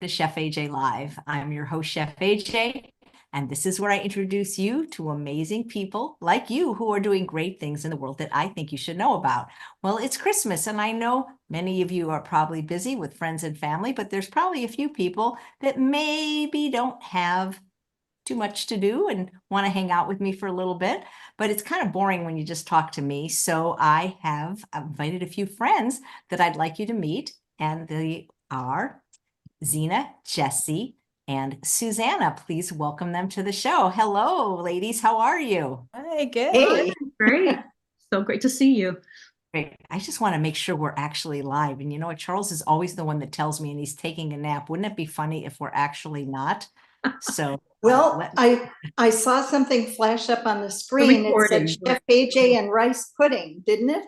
to Chef AJ Live. I'm your host, Chef AJ, and this is where I introduce you to amazing people like you who are doing great things in the world that I think you should know about. Well, it's Christmas, and I know many of you are probably busy with friends and family, but there's probably a few people that maybe don't have too much to do and want to hang out with me for a little bit, but it's kind of boring when you just talk to me. So I have invited a few friends that I'd like you to meet, and they are Zena, Jessie, and Susanna. Please welcome them to the show. Hello, ladies. How are you? Hi, good. Hey. Great. So great to see you. Great. I just want to make sure we're actually live. And you know what? Charles is always the one that tells me, and he's taking a nap. Wouldn't it be funny if we're actually not? So, Well, I saw something flash up on the screen. It said Chef AJ and rice pudding, didn't it?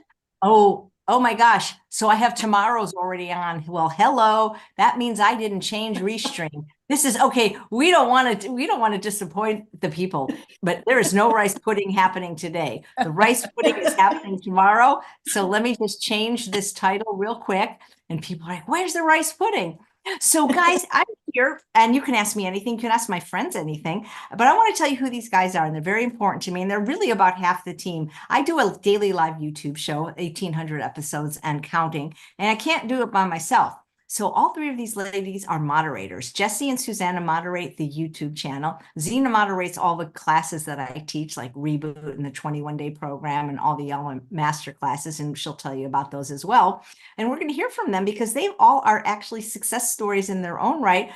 Oh my gosh. So I have tomorrow's already on. Well, hello. That means I didn't change restream. This is okay. We don't want to disappoint the people, but there is no rice pudding happening today. The rice pudding is happening tomorrow. So let me just change this title real quick. And people are like, where's the rice pudding? So guys, I'm here and you can ask me anything. You can ask my friends anything, but I want to tell you who these guys are, and they're very important to me, and they're really about half the team. I do a daily live YouTube show, 1,800 episodes and counting, and I can't do it by myself. So all three of these ladies are moderators. Jessie and Susanna moderate the YouTube channel. Zena moderates all the classes that I teach, like Reboot and the 21-day program and all the master classes, and she'll tell you about those as well. And we're going to hear from them because they all are actually success stories in their own right.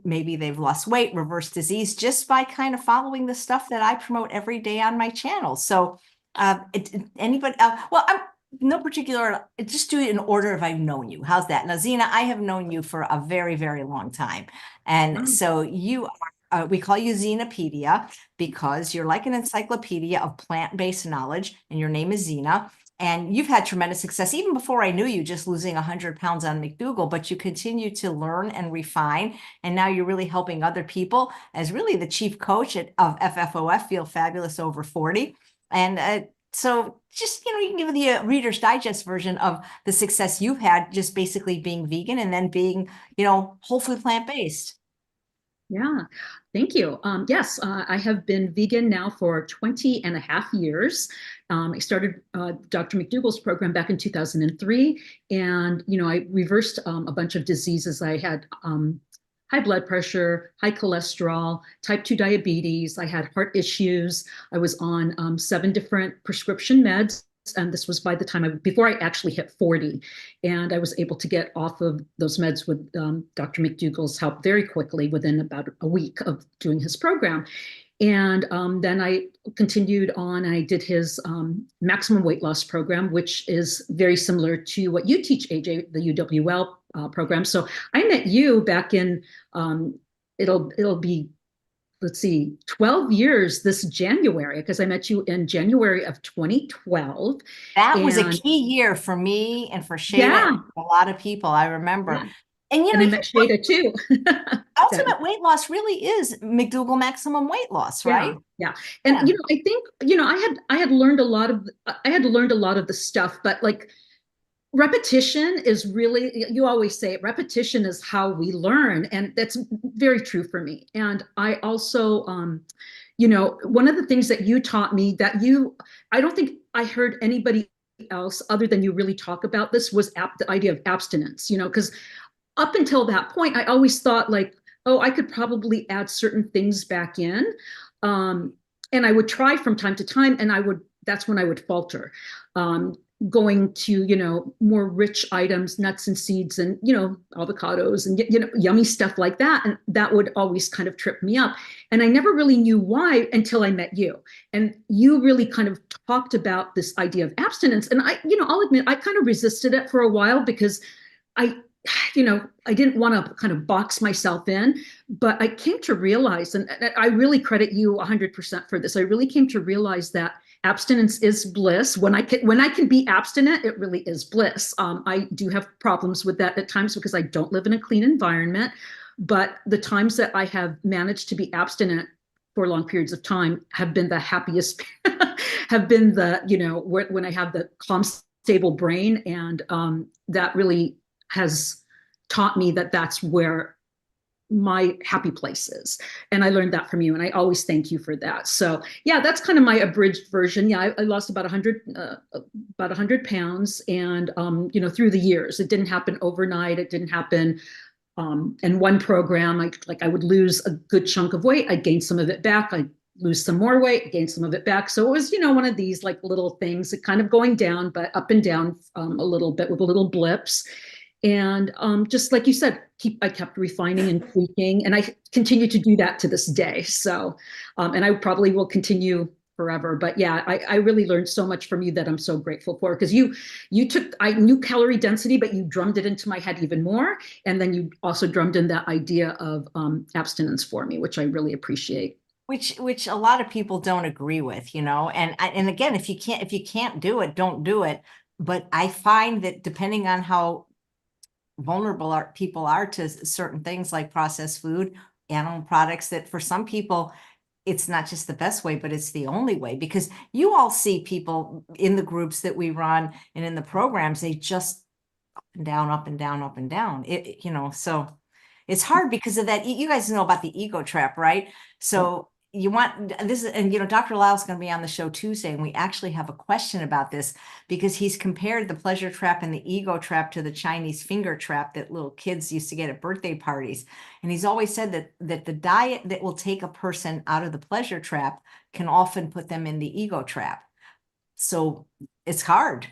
Maybe they've lost weight, reversed disease, just by kind of following the stuff that I promote every day on my channel. So anybody, I'm no particular, just do it in order of I've known you. How's that? Now, Zena, I have known you for a very, very long time. And so you are, we call you Zenapedia because you're like an encyclopedia of plant-based knowledge, and your name is Zena. And you've had tremendous success even before I knew you, just losing 100 pounds on McDougall, but you continue to learn and refine. And now you're really helping other people as really the chief coach of FFOF, Feel Fabulous Over 40. And so just, you can give the Reader's Digest version of the success you've had, just basically being vegan and then being, whole food plant-based. Yeah, thank you. Yes, I have been vegan now for 20 and a half years. I started Dr. McDougall's program back in 2003. And, I reversed a bunch of diseases. I had high blood pressure, high cholesterol, type 2 diabetes. I had heart issues. I was on 7 different prescription meds. And this was by the time before I actually hit 40. And I was able to get off of those meds with Dr. McDougall's help very quickly within about a week of doing his program. And then I continued on. I did his maximum weight loss program, which is very similar to what you teach, AJ, the UWL program. So I met you back in, it'll be, let's see, 12 years this January, because I met you in January of 2012. That was a key year for me and for Shada and for a lot of people, I remember. Yeah. And I met Shada too. Ultimate weight loss really is McDougall maximum weight loss, right? Yeah. And I think I had learned a lot of the stuff, but like repetition is really, you always say it, repetition is how we learn, and that's very true for me. And I also one of the things that you taught me that I don't think I heard anybody else other than you really talk about this was the idea of abstinence, because up until that point, I always thought like, oh, I could probably add certain things back in. And I would try from time to time, and that's when I would falter. Going to, more rich items, nuts and seeds and, avocados and, yummy stuff like that. And that would always kind of trip me up. And I never really knew why until I met you. And you really kind of talked about this idea of abstinence. And I'll admit, I kind of resisted it for a while because I didn't want to kind of box myself in, but I came to realize, and I really credit you 100% for this. I really came to realize that abstinence is bliss. When I can be abstinent, it really is bliss. I do have problems with that at times because I don't live in a clean environment, but the times that I have managed to be abstinent for long periods of time have been the happiest, have been when I have the calm, stable brain. And that really has taught me that that's where my happy places. And I learned that from you. And I always thank you for that. So yeah, that's kind of my abridged version. Yeah, I lost about 100 pounds. And, you know, through the years, it didn't happen overnight. It didn't happen in one program. I would lose a good chunk of weight. I'd gain some of it back. I'd lose some more weight, gain some of it back. So it was, you know, one of these like little things, kind of going down, but up and down a little bit with little blips. And just like you said, I kept refining and tweaking, and I continue to do that to this day. So, and I probably will continue forever. But yeah, I really learned so much from you that I'm so grateful for, because I knew calorie density, but you drummed it into my head even more. And then you also drummed in that idea of abstinence for me, which I really appreciate. Which a lot of people don't agree with, you know, and again, if you can't do it, don't do it. But I find that depending on how vulnerable people are to certain things like processed food, animal products, that for some people, it's not just the best way, but it's the only way. Because you all see people in the groups that we run and in the programs, they just up and down, up and down, up and down. You know, so it's hard because of that. You guys know about the ego trap, right? So you want this, and you know, Dr. Lyle's going to be on the show Tuesday, and we actually have a question about this because he's compared the pleasure trap and the ego trap to the Chinese finger trap that little kids used to get at birthday parties. And he's always said that the diet that will take a person out of the pleasure trap can often put them in the ego trap. So it's hard.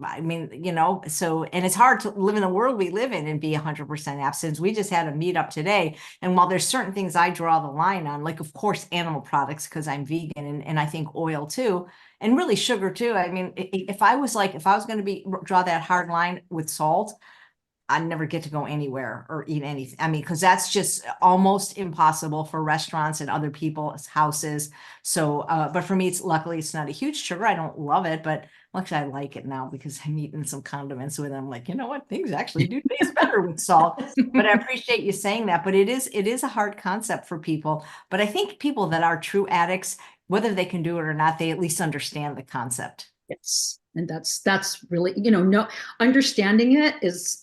I mean, you know, so, and it's hard to live in the world we live in and be 100% abstinence. We just had a meetup today. And while there's certain things I draw the line on, like, of course, animal products, because I'm vegan, and I think oil too, and really sugar too. I mean, if I was going to draw that hard line with salt, I'd never get to go anywhere or eat anything. I mean, because that's just almost impossible for restaurants and other people's houses. So, but for me, luckily it's not a huge sugar. I don't love it, but actually I like it now because I'm eating some condiments with it. I'm like, you know what? Things actually do taste better with salt. But I appreciate you saying that. But it is a hard concept for people. But I think people that are true addicts, whether they can do it or not, they at least understand the concept. Yes. And that's really, you know, no, understanding it is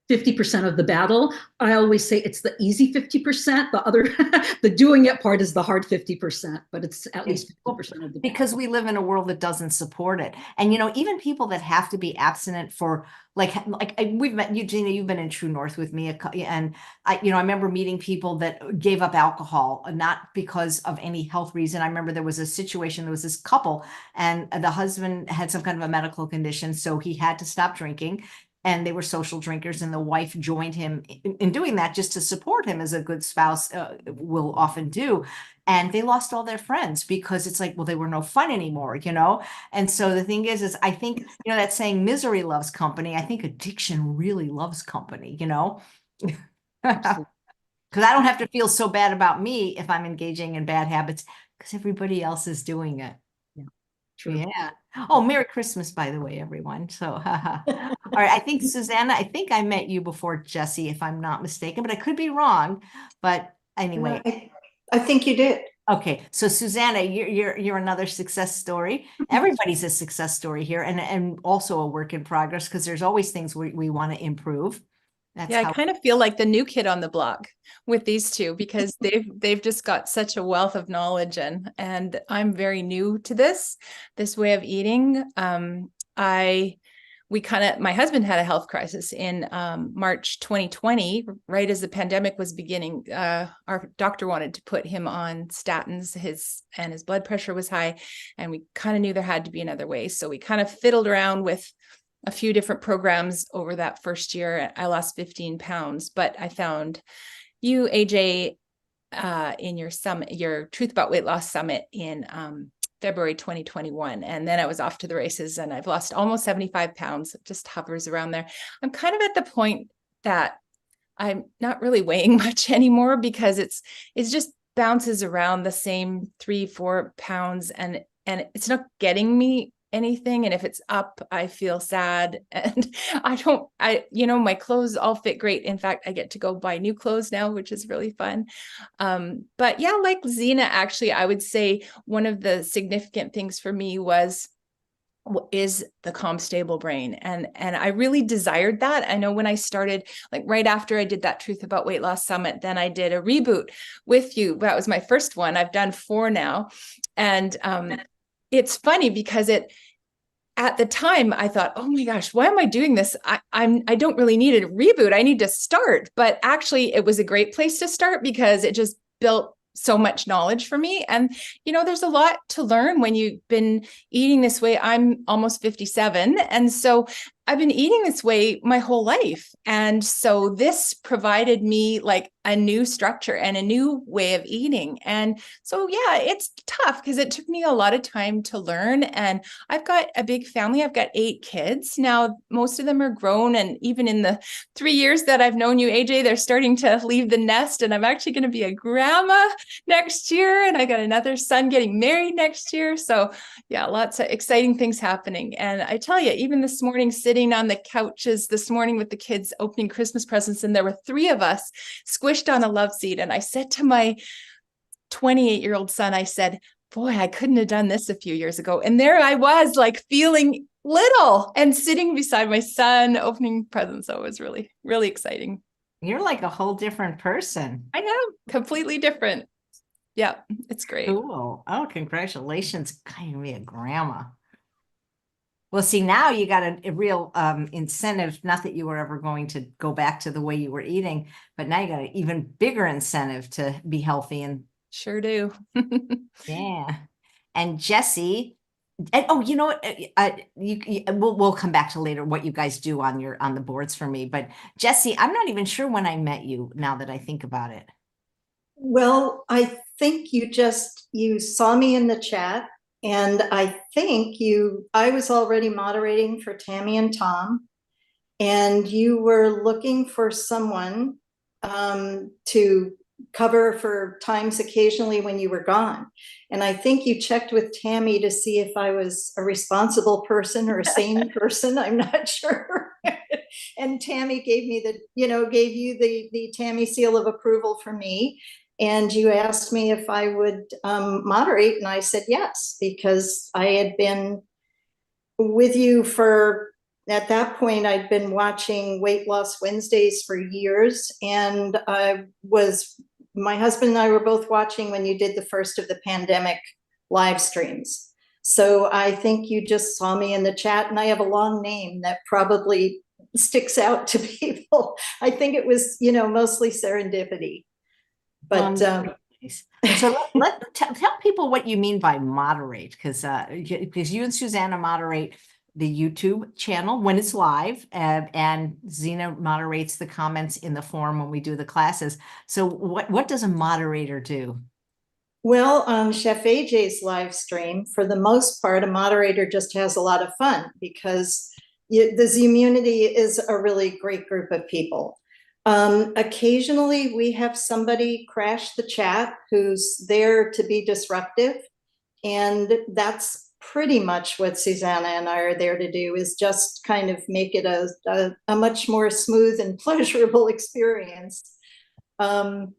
50% of the battle. I always say it's the easy 50%. The other, the doing it part is the hard 50%, but it's at least 50% of the battle. Because we live in a world that doesn't support it. And, you know, even people that have to be abstinent for like we've met you, Gina, you've been in True North with me. And I remember meeting people that gave up alcohol, not because of any health reason. I remember there was a situation, there was this couple and the husband had some kind of a medical condition. So he had to stop drinking. And they were social drinkers, and the wife joined him in doing that just to support him, as a good spouse will often do. And they lost all their friends because it's like, well, they were no fun anymore, you know? And so the thing is I think, you know, that saying misery loves company. I think addiction really loves company, you know? Because I don't have to feel so bad about me if I'm engaging in bad habits because everybody else is doing it. True. Yeah. Oh, Merry Christmas, by the way, everyone. So, all right. I think, Susanna, I think I met you before Jessie, if I'm not mistaken, but I could be wrong. But anyway. I think you did. Okay. So, Susanna, you're another success story. Everybody's a success story here, and also a work in progress, because there's always things we want to improve. Yeah, I kind of feel like the new kid on the block with these two, because they've just got such a wealth of knowledge, and I'm very new to this way of eating. My husband had a health crisis in March 2020, right as the pandemic was beginning. Our doctor wanted to put him on statins, his blood pressure was high, and we kind of knew there had to be another way. So we kind of fiddled around with a few different programs over that first year. I lost 15 pounds, but I found you, AJ, in your Truth About Weight Loss Summit in February 2021. And then I was off to the races, and I've lost almost 75 pounds. It just hovers around there. I'm kind of at the point that I'm not really weighing much anymore, because it's just bounces around the same 3-4 pounds, and it's not getting me anything. And if it's up, I feel sad, and my clothes all fit great. In fact, I get to go buy new clothes now, which is really fun. But yeah, like Zena, actually, I would say one of the significant things for me was is the calm, stable brain. And I really desired that. I know when I started, like right after I did that Truth About Weight Loss Summit, then I did a reboot with you. That was my first one. I've done 4 now. And it's funny because at the time I thought, oh my gosh, why am I doing this? I don't really need a reboot. I need to start. But actually it was a great place to start because it just built so much knowledge for me. And, you know, there's a lot to learn when you've been eating this way. I'm almost 57. And so I've been eating this way my whole life. And so this provided me like a new structure and a new way of eating. And so, yeah, it's tough because it took me a lot of time to learn. And I've got a big family. I've got 8 kids. Now, most of them are grown. And even in the 3 years that I've known you, AJ, they're starting to leave the nest. And I'm actually going to be a grandma next year. And I got another son getting married next year. So yeah, lots of exciting things happening. And I tell you, even this morning, sitting on the couches this morning with the kids opening Christmas presents, and there were 3 of us squished on a love seat. And I said to my 28-year-old son, I said, boy, I couldn't have done this a few years ago. And there I was like feeling little and sitting beside my son opening presents. So it was really, really exciting. You're like a whole different person. I know, completely different. Yeah, it's great. Cool. Oh, congratulations. Kind of be a grandma. Well, see, now you got a real incentive, not that you were ever going to go back to the way you were eating, but now you got an even bigger incentive to be healthy. And sure do. yeah. And Jessie, and oh, you know what? We'll come back to later what you guys do on the boards for me. But Jessie, I'm not even sure when I met you now that I think about it. Well, I think you saw me in the chat, and I think I was already moderating for Tammy and Tom, and you were looking for someone to cover for times occasionally when you were gone. And I think you checked with Tammy to see if I was a responsible person or a sane person. I'm not sure. And Tammy gave you the Tammy seal of approval for me. And you asked me if I would moderate, and I said yes, because I had been with you at that point, I'd been watching Weight Loss Wednesdays for years, and my husband and I were both watching when you did the first of the pandemic live streams. So I think you just saw me in the chat, and I have a long name that probably sticks out to people. I think it was, mostly serendipity. But so tell people what you mean by moderate, because you and Susanna moderate the YouTube channel when it's live, and Zena moderates the comments in the forum when we do the classes. So what does a moderator do? Well, on Chef AJ's live stream, for the most part, a moderator just has a lot of fun because the Zimmunity is a really great group of people. Occasionally we have somebody crash the chat who's there to be disruptive, and that's pretty much what Susanna and I are there to do, is just kind of make it a much more smooth and pleasurable experience. And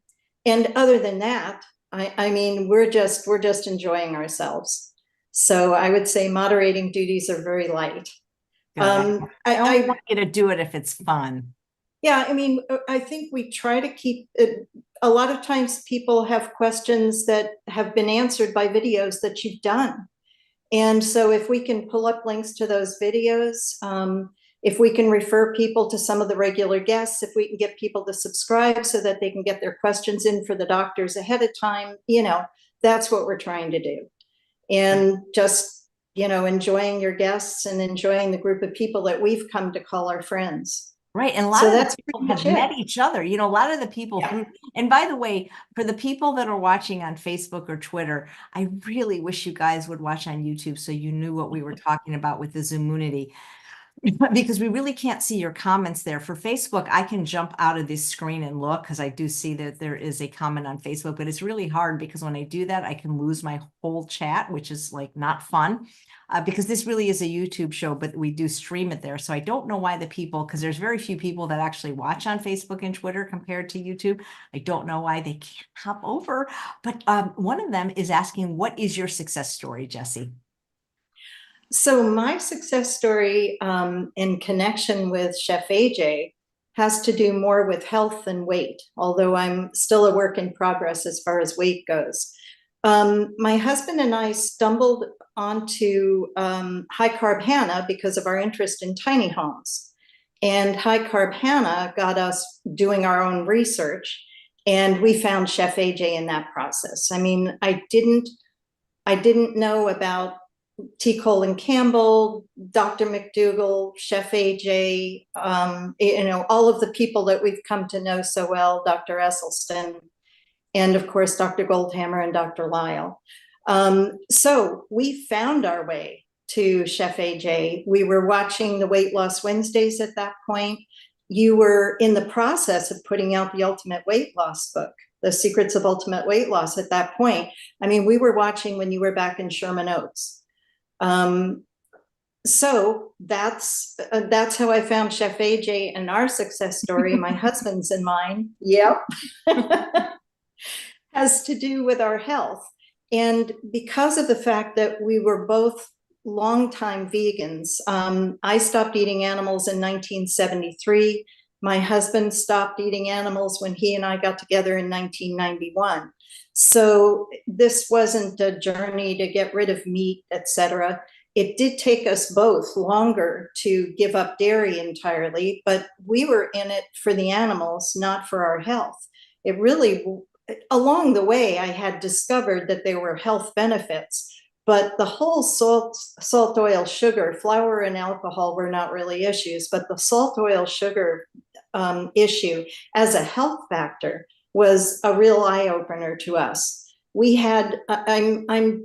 other than that, I mean, we're just enjoying ourselves. So I would say moderating duties are very light. I want you to do it if it's fun. Yeah, I mean, I think we try to keep it. A lot of times people have questions that have been answered by videos that you've done. And so if we can pull up links to those videos, if we can refer people to some of the regular guests, if we can get people to subscribe so that they can get their questions in for the doctors ahead of time, that's what we're trying to do. And just, enjoying your guests and enjoying the group of people that we've come to call our friends. Right. And a lot of the people have met each other. A lot of the people and by the way, for the people that are watching on Facebook or Twitter, I really wish you guys would watch on YouTube so you knew what we were talking about with the Zimmunity, because we really can't see your comments there. For Facebook, I can jump out of this screen and look, because I do see that there is a comment on Facebook, but it's really hard because when I do that, I can lose my whole chat, which is like not fun. Because this really is a YouTube show, but we do stream it there. So I don't know why the people, because there's very few people that actually watch on Facebook and Twitter compared to YouTube. I don't know why they can't hop over. But one of them is asking, what is your success story, Jessie? So my success story in connection with Chef AJ has to do more with health than weight, although I'm still a work in progress as far as weight goes. My husband and I stumbled onto high carb Hannah because of our interest in tiny homes. And high carb Hannah got us doing our own research, and we found Chef AJ in that process. I mean, I didn't know about T. Colin Campbell, Dr. McDougall, Chef AJ, all of the people that we've come to know so well, Dr. Esselstyn, and of course, Dr. Goldhammer and Dr. Lyle. So we found our way to Chef AJ. We were watching the Weight Loss Wednesdays at that point. You were in the process of putting out the Ultimate Weight Loss book, The Secrets of Ultimate Weight Loss at that point. I mean, we were watching when you were back in Sherman Oaks. So that's how I found Chef AJ, and our success story, my husband's and mine, yep, has to do with our health. And because of the fact that we were both longtime vegans, I stopped eating animals in 1973. My husband stopped eating animals when he and I got together in 1991. So this wasn't a journey to get rid of meat, etc. It did take us both longer to give up dairy entirely, but we were in it for the animals, not for our health. It really, along the way, I had discovered that there were health benefits, but the whole salt, oil, sugar, flour, and alcohol were not really issues, but the salt, oil, sugar issue as a health factor was a real eye-opener to us. We had, I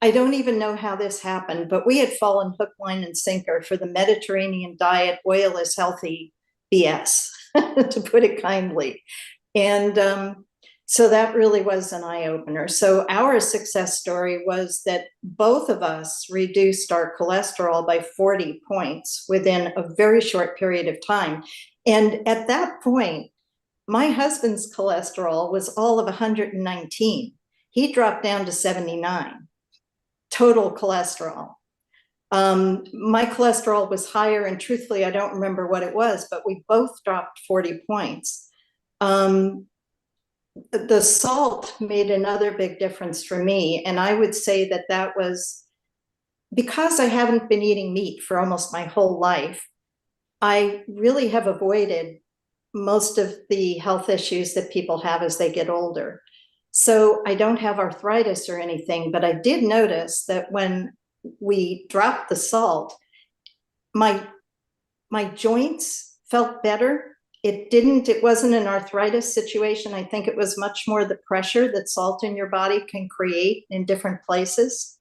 don't even know how this happened, but we had fallen hook, line, and sinker for the Mediterranean diet, oil is healthy BS, to put it kindly. And so that really was an eye-opener. So our success story was that both of us reduced our cholesterol by 40 points within a very short period of time. And at that point, my husband's cholesterol was all of 119. He dropped down to 79, total cholesterol. My cholesterol was higher, and truthfully, I don't remember what it was, but we both dropped 40 points. The salt made another big difference for me. And I would say that that was because I haven't been eating meat for almost my whole life. I really have avoided most of the health issues that people have as they get older. So I don't have arthritis or anything, but I did notice that when we dropped the salt, my joints felt better. It wasn't an arthritis situation. I think it was much more the pressure that salt in your body can create in different places.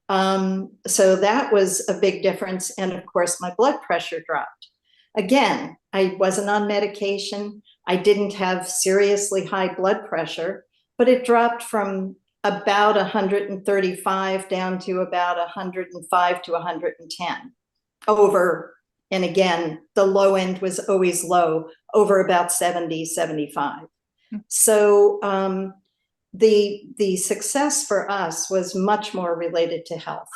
So that was a big difference. And of course, my blood pressure dropped. Again, I wasn't on medication. I didn't have seriously high blood pressure, but it dropped from about 135 down to about 105 to 110 over. And again, the low end was always low, over about 70, 75. So the success for us was much more related to health.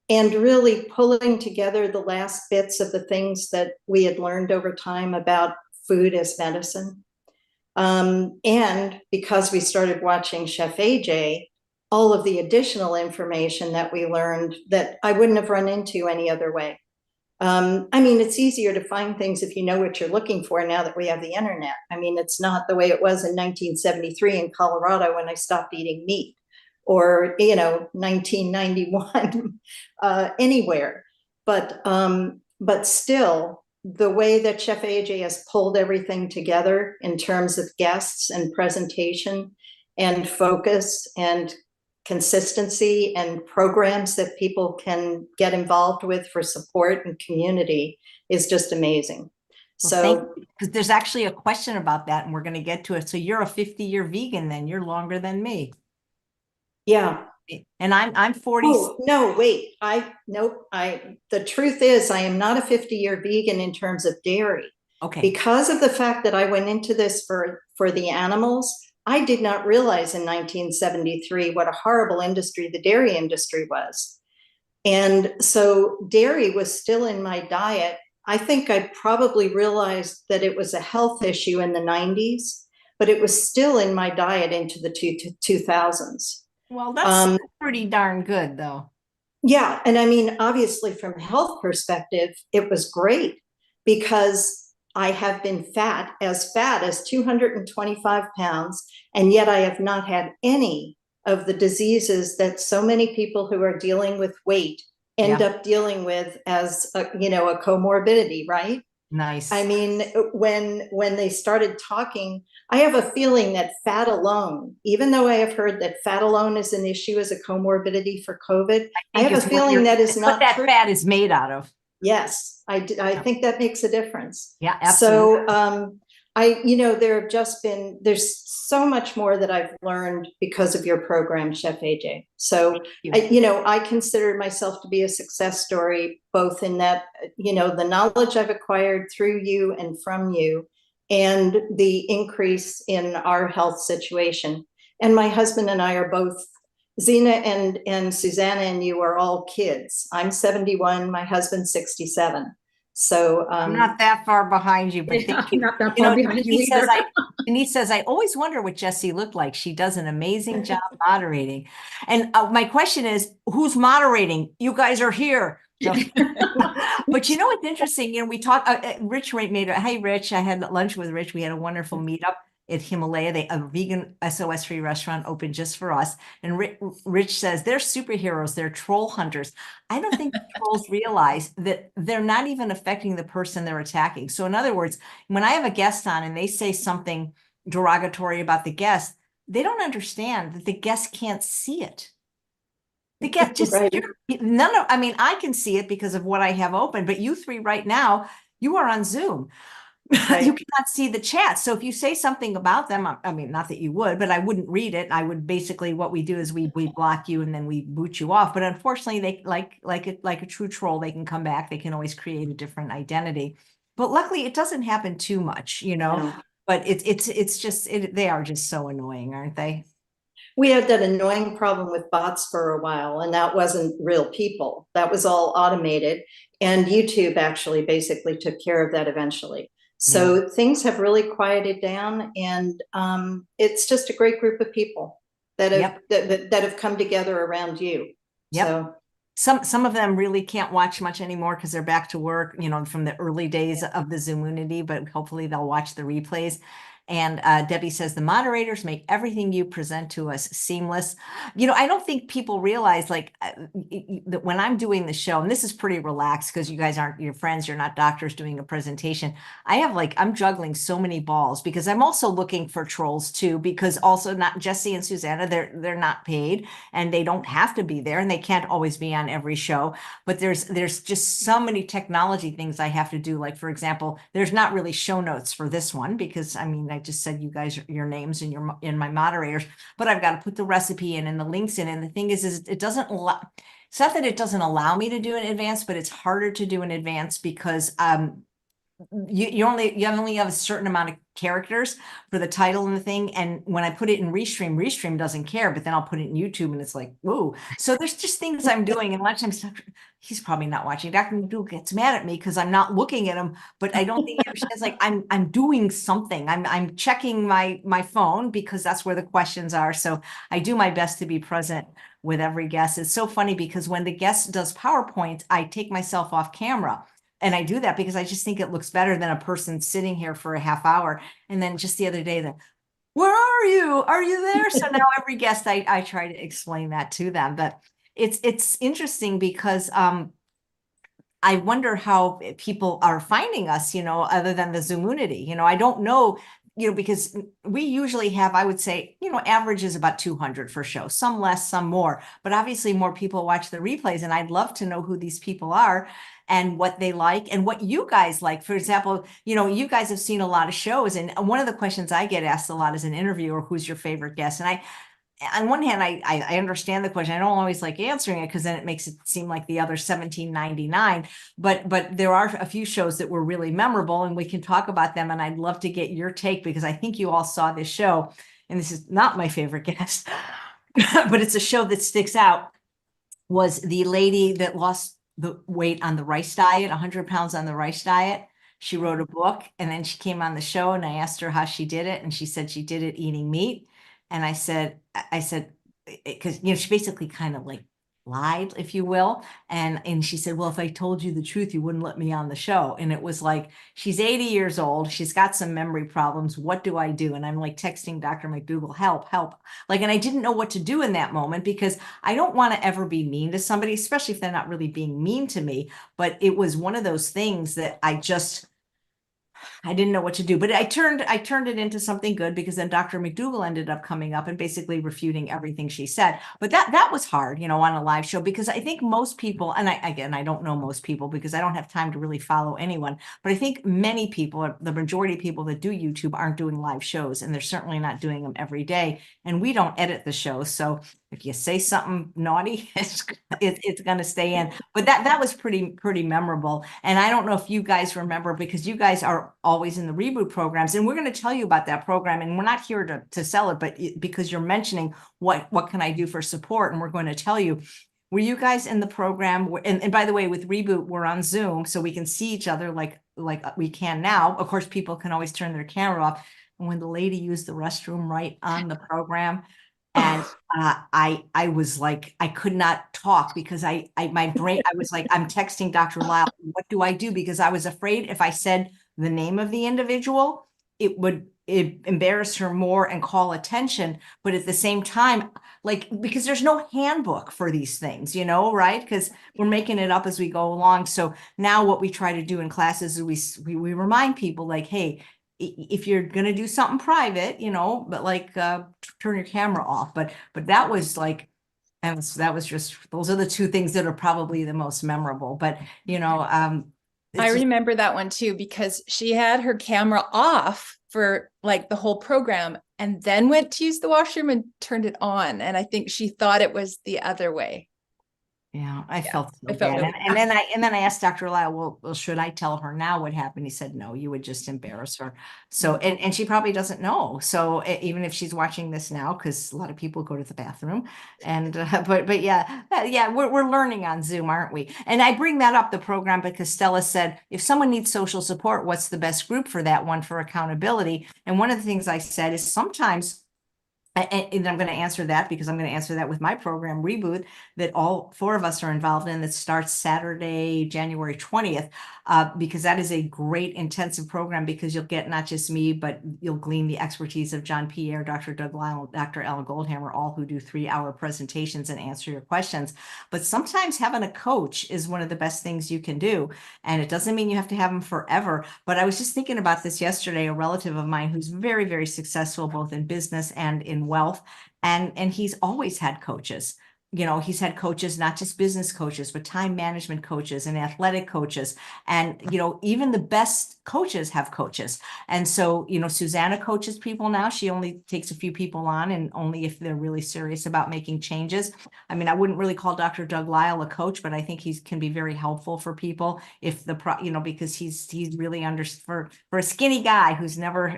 And really pulling together the last bits of the things that we had learned over time about food as medicine. And because we started watching Chef AJ, all of the additional information that we learned that I wouldn't have run into any other way. I mean, it's easier to find things if you know what you're looking for now that we have the internet. I mean, it's not the way it was in 1973 in Colorado when I stopped eating meat, or 1991 anywhere. But still, the way that Chef AJ has pulled everything together in terms of guests and presentation and focus and consistency and programs that people can get involved with for support and community is just amazing. So, because there's actually a question about that, and we're going to get to it. So you're a 50-year vegan, then you're longer than me. Yeah. And I'm 40. Oh, no, wait, the truth is I am not a 50-year vegan in terms of dairy. Okay. Because of the fact that I went into this for the animals, I did not realize in 1973 what a horrible industry the dairy industry was. And so dairy was still in my diet. I think I probably realized that it was a health issue in the 90s, but it was still in my diet into the 2000s. Well, that's pretty darn good, though. Yeah. And I mean, obviously, from a health perspective, it was great because I have been fat as 225 pounds, and yet I have not had any of the diseases that so many people who are dealing with weight end up dealing with as a, you know, a comorbidity, right? Nice. I mean, when they started talking, I have a feeling that fat alone, even though I have heard that fat alone is an issue as a comorbidity for COVID, I have a feeling that is not what that true. fat is made out of. Yes, I think that makes a difference. Yeah, absolutely. So you know, there's so much more that I've learned because of your program, Chef AJ. So you know, I consider myself to be a success story, both in that, you know, the knowledge I've acquired through you and from you, and the increase in our health situation. And my husband and I are both, Zena and Susanna and you are all kids. I'm 71, my husband's 67. So I'm not that far behind you, but thank you. Not that far behind you either. Denise says, I always wonder what Jessie looked like. She does an amazing job moderating. And my question is, who's moderating? You guys are here. No. But you know what's interesting? You know, we talked, Rich made a, hey, Rich, I had lunch with Rich. We had a wonderful meetup at Himalaya. A vegan SOS free restaurant opened just for us. And Rich says, they're superheroes. They're troll hunters. I don't think trolls realize that they're not even affecting the person they're attacking. So in other words, when I have a guest on and they say something derogatory about the guest, they don't understand that the guest can't see it. The guest just, right. I mean, I can see it because of what I have open, but you three right now, you are on Zoom. Right. You cannot see the chat. So if you say something about them, I mean, not that you would, but I wouldn't read it. I would basically, what we do is we block you and then we boot you off. But unfortunately, they like a true troll, they can come back. They can always create a different identity. But luckily, it doesn't happen too much, you know. No. But it's just they are just so annoying, aren't they? We had that annoying problem with bots for a while, and that wasn't real people. That was all automated. And YouTube actually basically took care of that eventually. So things have really quieted down, and it's just a great group of people that have that have come together around you. So some of them really can't watch much anymore because they're back to work, you know, from the early days of the Zoomunity, but hopefully they'll watch the replays. And Debbie says, the moderators make everything you present to us seamless. You know, I don't think people realize, like, that when I'm doing the show, and this is pretty relaxed because you guys aren't your friends, you're not doctors doing a presentation. I have, like, I'm juggling so many balls because I'm also looking for trolls too, because also not Jessie and Susanna, they're not paid and they don't have to be there and they can't always be on every show. But there's just so many technology things I have to do. Like, for example, there's not really show notes for this one because, I mean, I just said you guys, your names and my moderators, but I've got to put the recipe in and the links in. And the thing is it doesn't allow, it's not that it doesn't allow me to do it in advance, but it's harder to do in advance because you only have a certain amount of characters for the title and the thing. And when I put it in Restream doesn't care, but then I'll put it in YouTube and it's like, whoa. So there's just things I'm doing. And a lot of times he's probably not watching. Dr. McDougal gets mad at me because I'm not looking at him, but I don't think he understands, like, I'm doing something. I'm checking my phone because that's where the questions are. So I do my best to be present with every guest. It's so funny because when the guest does PowerPoint, I take myself off camera. And I do that because I just think it looks better than a person sitting here for a half hour. And then just the other day, where are you? Are you there? So now every guest, I try to explain that to them. But it's interesting because I wonder how people are finding us, you know, other than the Zoomunity. You know, I don't know, you know, because we usually have, I would say, you know, average is about 200 for show, some less, some more, but obviously more people watch the replays. And I'd love to know who these people are and what they like and what you guys like. For example, you know, you guys have seen a lot of shows. And one of the questions I get asked a lot as an interviewer, who's your favorite guest? And on one hand, I understand the question. I don't always like answering it because then it makes it seem like the other 17.99. But there are a few shows that were really memorable, and we can talk about them. And I'd love to get your take because I think you all saw this show, and this is not my favorite guest, but it's a show that sticks out. was the lady that lost the weight on the rice diet, 100 pounds on the rice diet. She wrote a book, and then she came on the show, and I asked her how she did it, and she said she did it eating meat. And I said, because she basically kind of like lied, if you will. And she said, well, if I told you the truth, you wouldn't let me on the show. And it was like, she's 80 years old. She's got some memory problems. What do I do? And I'm like texting Dr. McDougall, help, help. Like, and I didn't know what to do in that moment, because I don't want to ever be mean to somebody, especially if they're not really being mean to me. But it was one of those things that I didn't know what to do, but I turned it into something good, because then Dr. McDougall ended up coming up and basically refuting everything she said. But that was hard, on a live show, because I think most people, and I don't know most people because I don't have time to really follow anyone, but I think many people, the majority of people that do YouTube, aren't doing live shows, and they're certainly not doing them every day. And we don't edit the show, so if you say something naughty, it's going to stay in. But that was pretty memorable. And I don't know if you guys remember, because you guys are always in the reboot programs, and we're going to tell you about that program. And we're not here to sell it, but because you're mentioning what can I do for support, and we're going to tell you. Were you guys in the program? And by the way, with Reboot, we're on Zoom, so we can see each other like we can now. Of course, people can always turn their camera off. And when the lady used the restroom right on the program, and I was like, I could not talk, because my brain, I was like, I'm texting Dr. Lyle, what do I do? Because I was afraid if I said the name of the individual, it would embarrass her more and call attention. But at the same time, like, because there's no handbook for these things, right? Because we're making it up as we go along. So now what we try to do in classes is we remind people, like, hey, if you're going to do something private, but like turn your camera off. But that was like, and that was just, those are the two things that are probably the most memorable. But, I remember that one too, because she had her camera off for like the whole program, and then went to use the washroom and turned it on. And I think she thought it was the other way. Yeah, I felt so I felt bad. really And then I asked Dr. Lyle, well, should I tell her now what happened? He said, no, you would just embarrass her. So, and she probably doesn't know. So even if she's watching this now, because a lot of people go to the bathroom, and but yeah, we're learning on Zoom, aren't we? And I bring that up, the program, because Stella said, if someone needs social support, what's the best group for that one, for accountability? And one of the things I said is, sometimes, and I'm going to answer that, because I'm going to answer that with my program, Reboot, that all four of us are involved in, that starts Saturday, January 20th, because that is a great intensive program, because you'll get not just me, but you'll glean the expertise of John Pierre, Dr. Doug Lyle, Dr. Ella Goldhammer, all who do 3-hour presentations and answer your questions. But sometimes having a coach is one of the best things you can do. And it doesn't mean you have to have them forever. But I was just thinking about this yesterday, a relative of mine who's very, very successful, both in business and in wealth. And he's always had coaches. He's had coaches, not just business coaches, but time management coaches and athletic coaches. And, even the best coaches have coaches. And so, Susanna coaches people now. She only takes a few people on, and only if they're really serious about making changes. I mean, I wouldn't really call Dr. Doug Lyle a coach, but I think he can be very helpful for people if because he's really for a skinny guy who's never,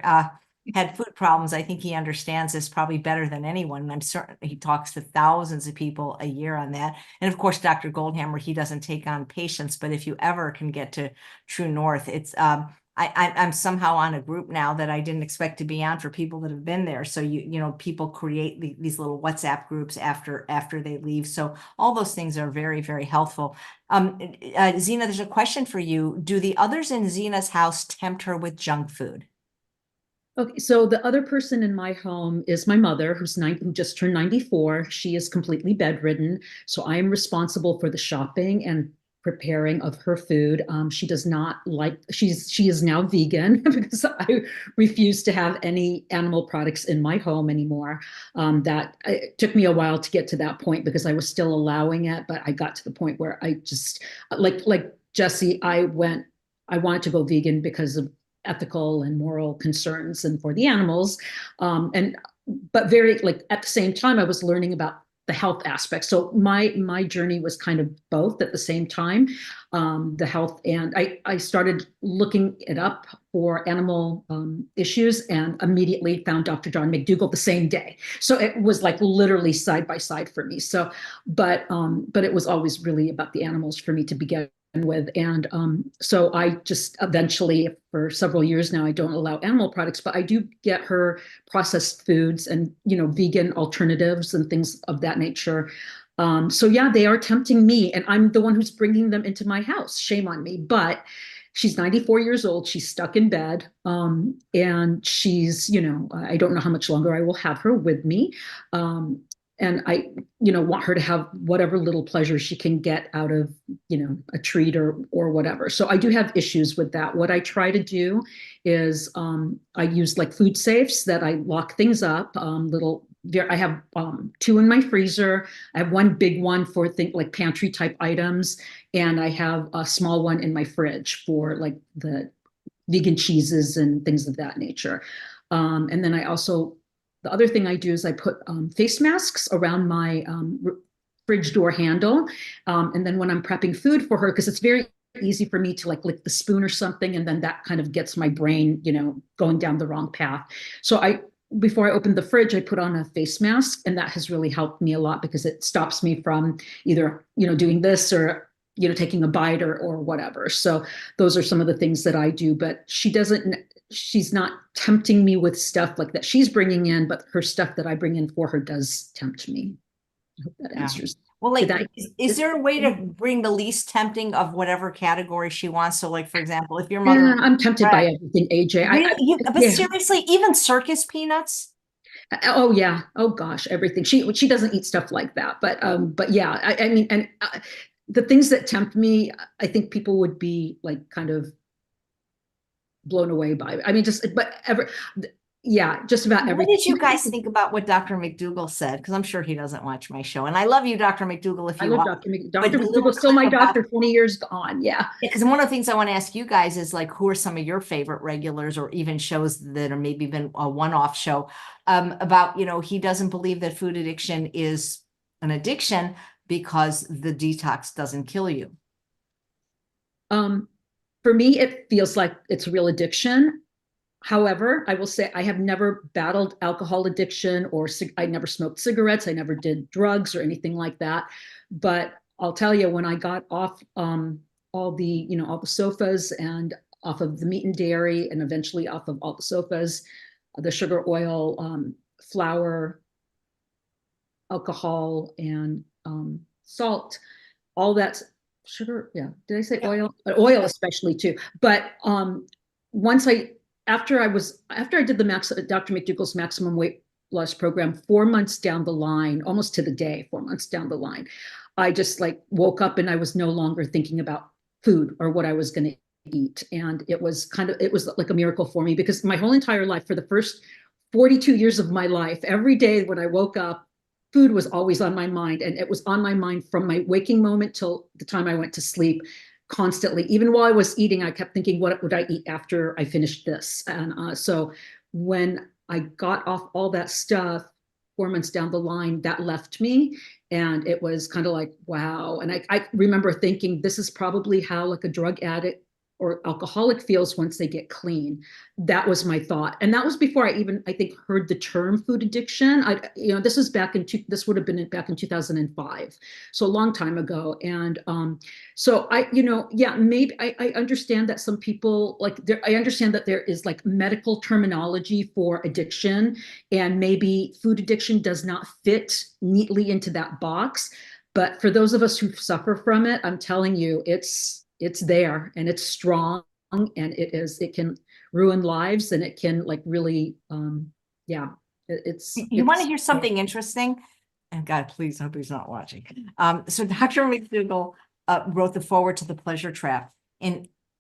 had food problems. I think he understands this probably better than anyone. And I'm certain he talks to thousands of people a year on that. And of course, Dr. Goldhammer, he doesn't take on patients, but if you ever can get to True North, it's, I'm somehow on a group now that I didn't expect to be on, for people that have been there. So people create these little WhatsApp groups after they leave. So all those things are very, very helpful. Zena, there's a question for you. Do the others in Zena's house tempt her with junk food? Okay, so the other person in my home is my mother, who just turned 94. She is completely bedridden, so I am responsible for the shopping and preparing of her food. She does not like, she is now vegan because I refuse to have any animal products in my home anymore. It took me a while to get to that point, because I was still allowing it, but I got to the point where I just, like Jessie, I wanted to go vegan because of ethical and moral concerns and for the animals. But very, like, at the same time, I was learning about the health aspect. So my journey was kind of both at the same time, the health, and I started looking it up for animal issues, and immediately found Dr. John McDougall the same day. So it was like literally side by side for me. So, but it was always really about the animals for me to begin with. And so I just eventually, for several years now, I don't allow animal products, but I do get her processed foods and, you know, vegan alternatives and things of that nature. So yeah, they are tempting me, and I'm the one who's bringing them into my house. Shame on me. But she's 94 years old. She's stuck in bed. And she's, you know, I don't know how much longer I will have her with me. And I, you know, want her to have whatever little pleasure she can get out of, you know, a treat or whatever. So I do have issues with that. What I try to do is I use like food safes that I lock things up. I have 2 in my freezer. I have 1 big one for like pantry type items, and I have a small one in my fridge for like the vegan cheeses and things of that nature. And then I also, the other thing I do is I put face masks around my fridge door handle. And then when I'm prepping food for her, because it's very easy for me to like lick the spoon or something, and then that kind of gets my brain, you know, going down the wrong path. So before I open the fridge, I put on a face mask, and that has really helped me a lot because it stops me from either, you know, doing this or, you know, taking a bite or whatever. So those are some of the things that I do, but she's not tempting me with stuff like that she's bringing in, but her stuff that I bring in for her does tempt me. I hope that answers. Well, like, is there a way to bring the least tempting of whatever category she wants? So like, for example, if your mother, Yeah, I'm tempted by everything, AJ. really? But Yeah. seriously, even circus peanuts? Oh yeah. Oh gosh, everything. She doesn't eat stuff like that, but yeah, I mean, and the things that tempt me, I think people would be like kind of blown away by. I mean, just just about everything. What did you guys think about what Dr. McDougall said? Because I'm sure he doesn't watch my show, and I love you, Dr. McDougall. If I you love want, Dr. McDougall's still my doctor, 20 years on. Yeah. Because one of the things I want to ask you guys is like, who are some of your favorite regulars, or even shows that are maybe been a one-off show about, you know, he doesn't believe that food addiction is an addiction because the detox doesn't kill you. For me, it feels like it's real addiction. However, I will say I have never battled alcohol addiction, or I never smoked cigarettes. I never did drugs or anything like that. But I'll tell you, when I got off all the sofas and off of the meat and dairy, and eventually off of all the sofas, the sugar, oil, flour, alcohol, and salt, all that's sugar. Yeah. Did I say oil? Oil especially too. But after I did the Dr. McDougall's maximum weight loss program, 4 months down the line, almost to the day, 4 months down the line, I just like woke up and I was no longer thinking about food or what I was going to eat. And it was like a miracle for me, because my whole entire life, for the first 42 years of my life, every day when I woke up, food was always on my mind. And it was on my mind from my waking moment till the time I went to sleep, constantly. Even while I was eating, I kept thinking, what would I eat after I finished this? And so when I got off all that stuff 4 months down the line, that left me. And it was kind of like, wow. And I remember thinking, this is probably how like a drug addict or alcoholic feels once they get clean. That was my thought. And that was before I even, I think, heard the term food addiction. This would have been back in 2005. So a long time ago. And so maybe I understand that some people I understand that there is like medical terminology for addiction, and maybe food addiction does not fit neatly into that box. But for those of us who suffer from it, I'm telling you, it's there, and it's strong, and it can ruin lives, and it can like really, it's. You want to hear something interesting? And God, please hope he's not watching. So Dr. McDougall wrote the foreword to The Pleasure Trap.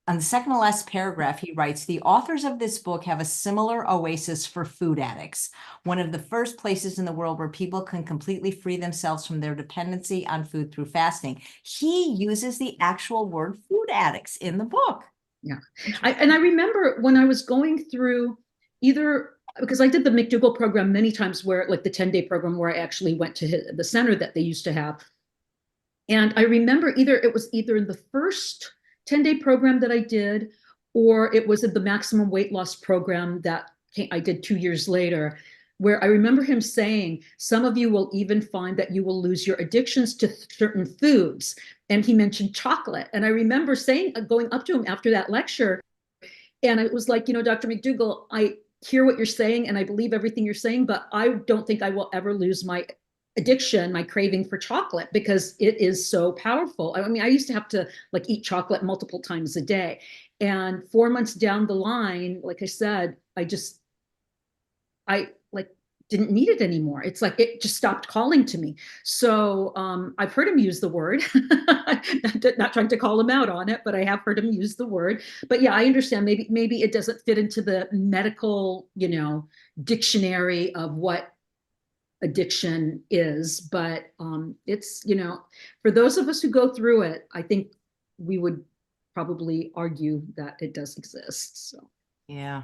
On the second to last paragraph, he writes, the authors of this book have a similar oasis for food addicts, one of the first places in the world where people can completely free themselves from their dependency on food through fasting. He uses the actual word food addicts in the book. Yeah. I remember when I was going through either because I did the McDougall program many times, where like the 10-day program where I actually went to the center that they used to have. And I remember it was either in the first 10-day program that I did, or it was in the maximum weight loss program that I did 2 years later, where I remember him saying, some of you will even find that you will lose your addictions to certain foods. And he mentioned chocolate. And I remember going up to him after that lecture, and it was like, Dr. McDougall, I hear what you're saying and I believe everything you're saying, but I don't think I will ever lose my addiction, my craving for chocolate, because it is so powerful. I mean, I used to have to like eat chocolate multiple times a day. And 4 months down the line, like I said, I like didn't need it anymore. It's like it just stopped calling to me. So I've heard him use the word, not trying to call him out on it, but I have heard him use the word. But yeah, I understand maybe it doesn't fit into the medical, dictionary of what addiction is, but it's, for those of us who go through it, I think we would probably argue that it does exist. So Yeah.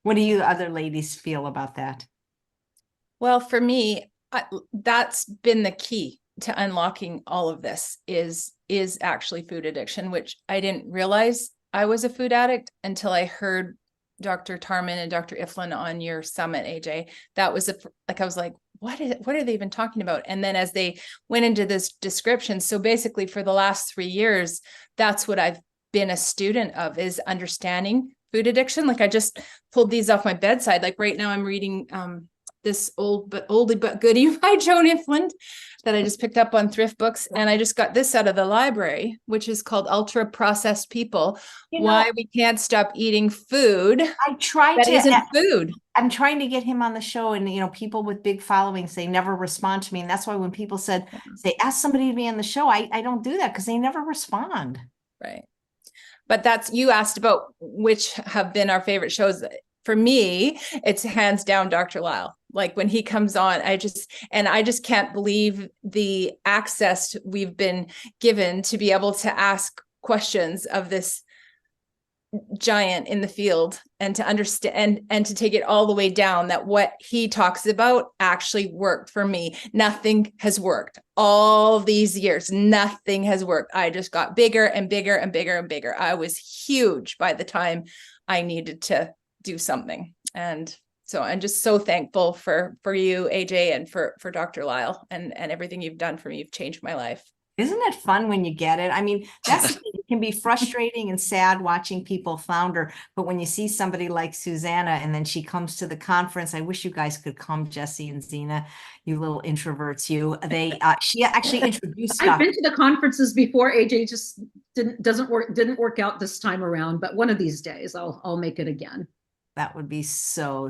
What do you other ladies feel about that? Well, for me, that's been the key to unlocking all of this is actually food addiction, which I didn't realize I was a food addict until I heard Dr. Tarman and Dr. Iflin on your summit, AJ. That was I was like, what are they even talking about? And then as they went into this description, so basically for the last 3 years, that's what I've been a student of, is understanding food addiction. Like I just pulled these off my bedside. Like right now I'm reading this oldie but goodie by Joan Ifland that I just picked up on Thrift Books. And I just got this out of the library, which is called Ultra Processed People, Why We Can't Stop Eating Food I tried That to Isn't Food. I'm trying to get him on the show, and people with big followings, they never respond to me. And that's why when people say ask somebody to be on the show, I don't do that because they never respond. Right. But you asked about which have been our favorite shows. For me, it's hands down Dr. Lyle. Like when he comes on, I just can't believe the access we've been given to be able to ask questions of this giant in the field and to understand and to take it all the way down, that what he talks about actually worked for me. Nothing has worked all these years. Nothing has worked. I just got bigger and bigger and bigger and bigger. I was huge by the time I needed to do something. And so I'm just so thankful for you, AJ, and for Dr. Lyle and everything you've done for me. You've changed my life. Isn't it fun when you get it? I mean, it can be frustrating and sad watching people flounder, but when you see somebody like Susanna and then she comes to the conference, I wish you guys could come, Jessie and Zena, you little introverts, she actually introduced stuff. I've been to the conferences before, AJ, just didn't work out this time around, but one of these days I'll make it again. That would be so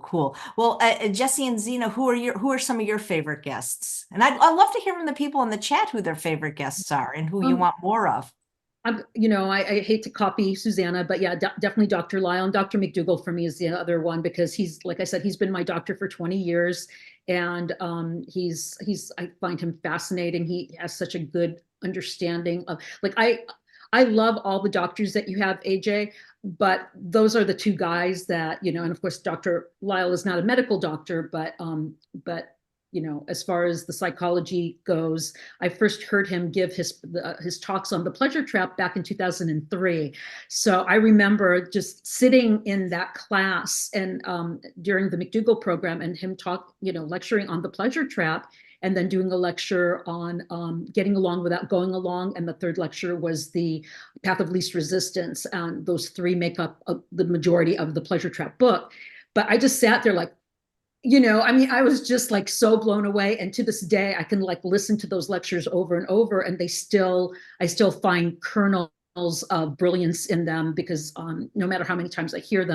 cool. Well, Jessie and Zena, who are some of your favorite guests? And I'd love to hear from the people in the chat who their favorite guests are and who you want more of. I hate to copy Susanna, but yeah, definitely Dr. Lyle. And Dr. McDougall for me is the other one, because he's, like I said, he's been my doctor for 20 years. And I find him fascinating. He has such a good understanding of, like, I love all the doctors that you have, AJ, but those are the two guys that, and of course, Dr. Lyle is not a medical doctor, but as far as the psychology goes, I first heard him give his talks on the pleasure trap back in 2003. So I remember just sitting in that class and during the McDougall program, and him lecturing on the pleasure trap, and then doing a lecture on getting along without going along. And the third lecture was the path of least resistance. And those three make up the majority of the pleasure trap book. But I just sat there like, I was just like so blown away. And to this day, I can like listen to those lectures over and over, and I still find kernels of brilliance in them, because no matter how many times I hearing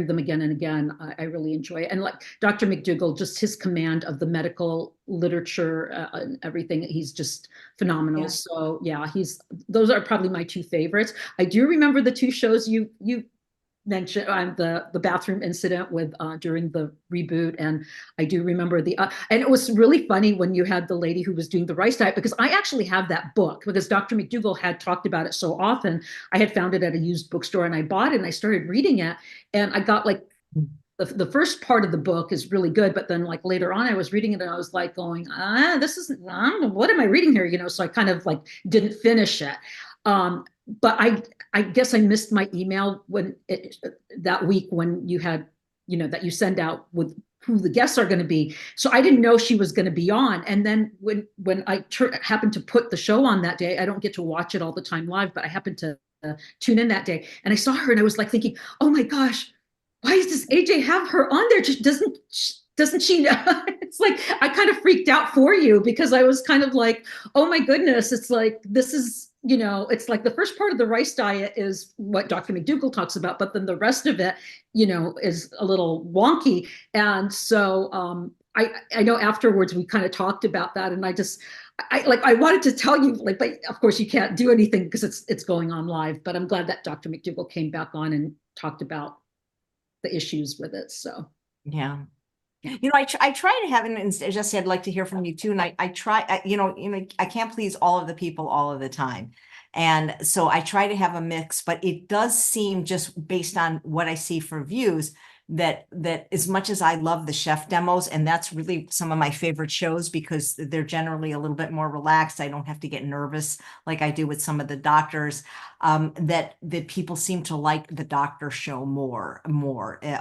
them again and again, I really enjoy it. And like Dr. McDougall, just his command of the medical literature and everything, he's just phenomenal. Yeah. So yeah, those are probably my two favorites. I do remember the two shows you mentioned, the bathroom incident with during the reboot, and I do remember and it was really funny when you had the lady who was doing the rice diet, because I actually have that book, because Dr. McDougall had talked about it so often. I had found it at a used bookstore and I bought it and I started reading it, and I got like the first part of the book is really good, but then like later on I was reading it and I was like going, this isn't, what am I reading here? You know, so I kind of like didn't finish it. But I guess I missed my email when that week when you had, you know, that you send out with who the guests are going to be. So I didn't know she was going to be on. And then when I happened to put the show on that day, I don't get to watch it all the time live, but I happened to tune in that day and I saw her and I was like thinking, oh my gosh, why does AJ have her on there? Just doesn't she know? It's like, I kind of freaked out for you because I was kind of like, oh my goodness, it's like, this is, you know, it's like the first part of the rice diet is what Dr. McDougall talks about, but then the rest of it, you know, is a little wonky. And so I know afterwards we kind of talked about that and I wanted to tell you, like, but of course you can't do anything because it's going on live, but I'm glad that Dr. McDougall came back on and talked about the issues with it. So yeah. You know, I try to have, and Jessie, I'd like to hear from you too. And I try, you know, I can't please all of the people all of the time. And so I try to have a mix, but it does seem, just based on what I see for views, that as much as I love the chef demos, and that's really some of my favorite shows because they're generally a little bit more relaxed. I don't have to get nervous like I do with some of the doctors. That people seem to like the doctor show more.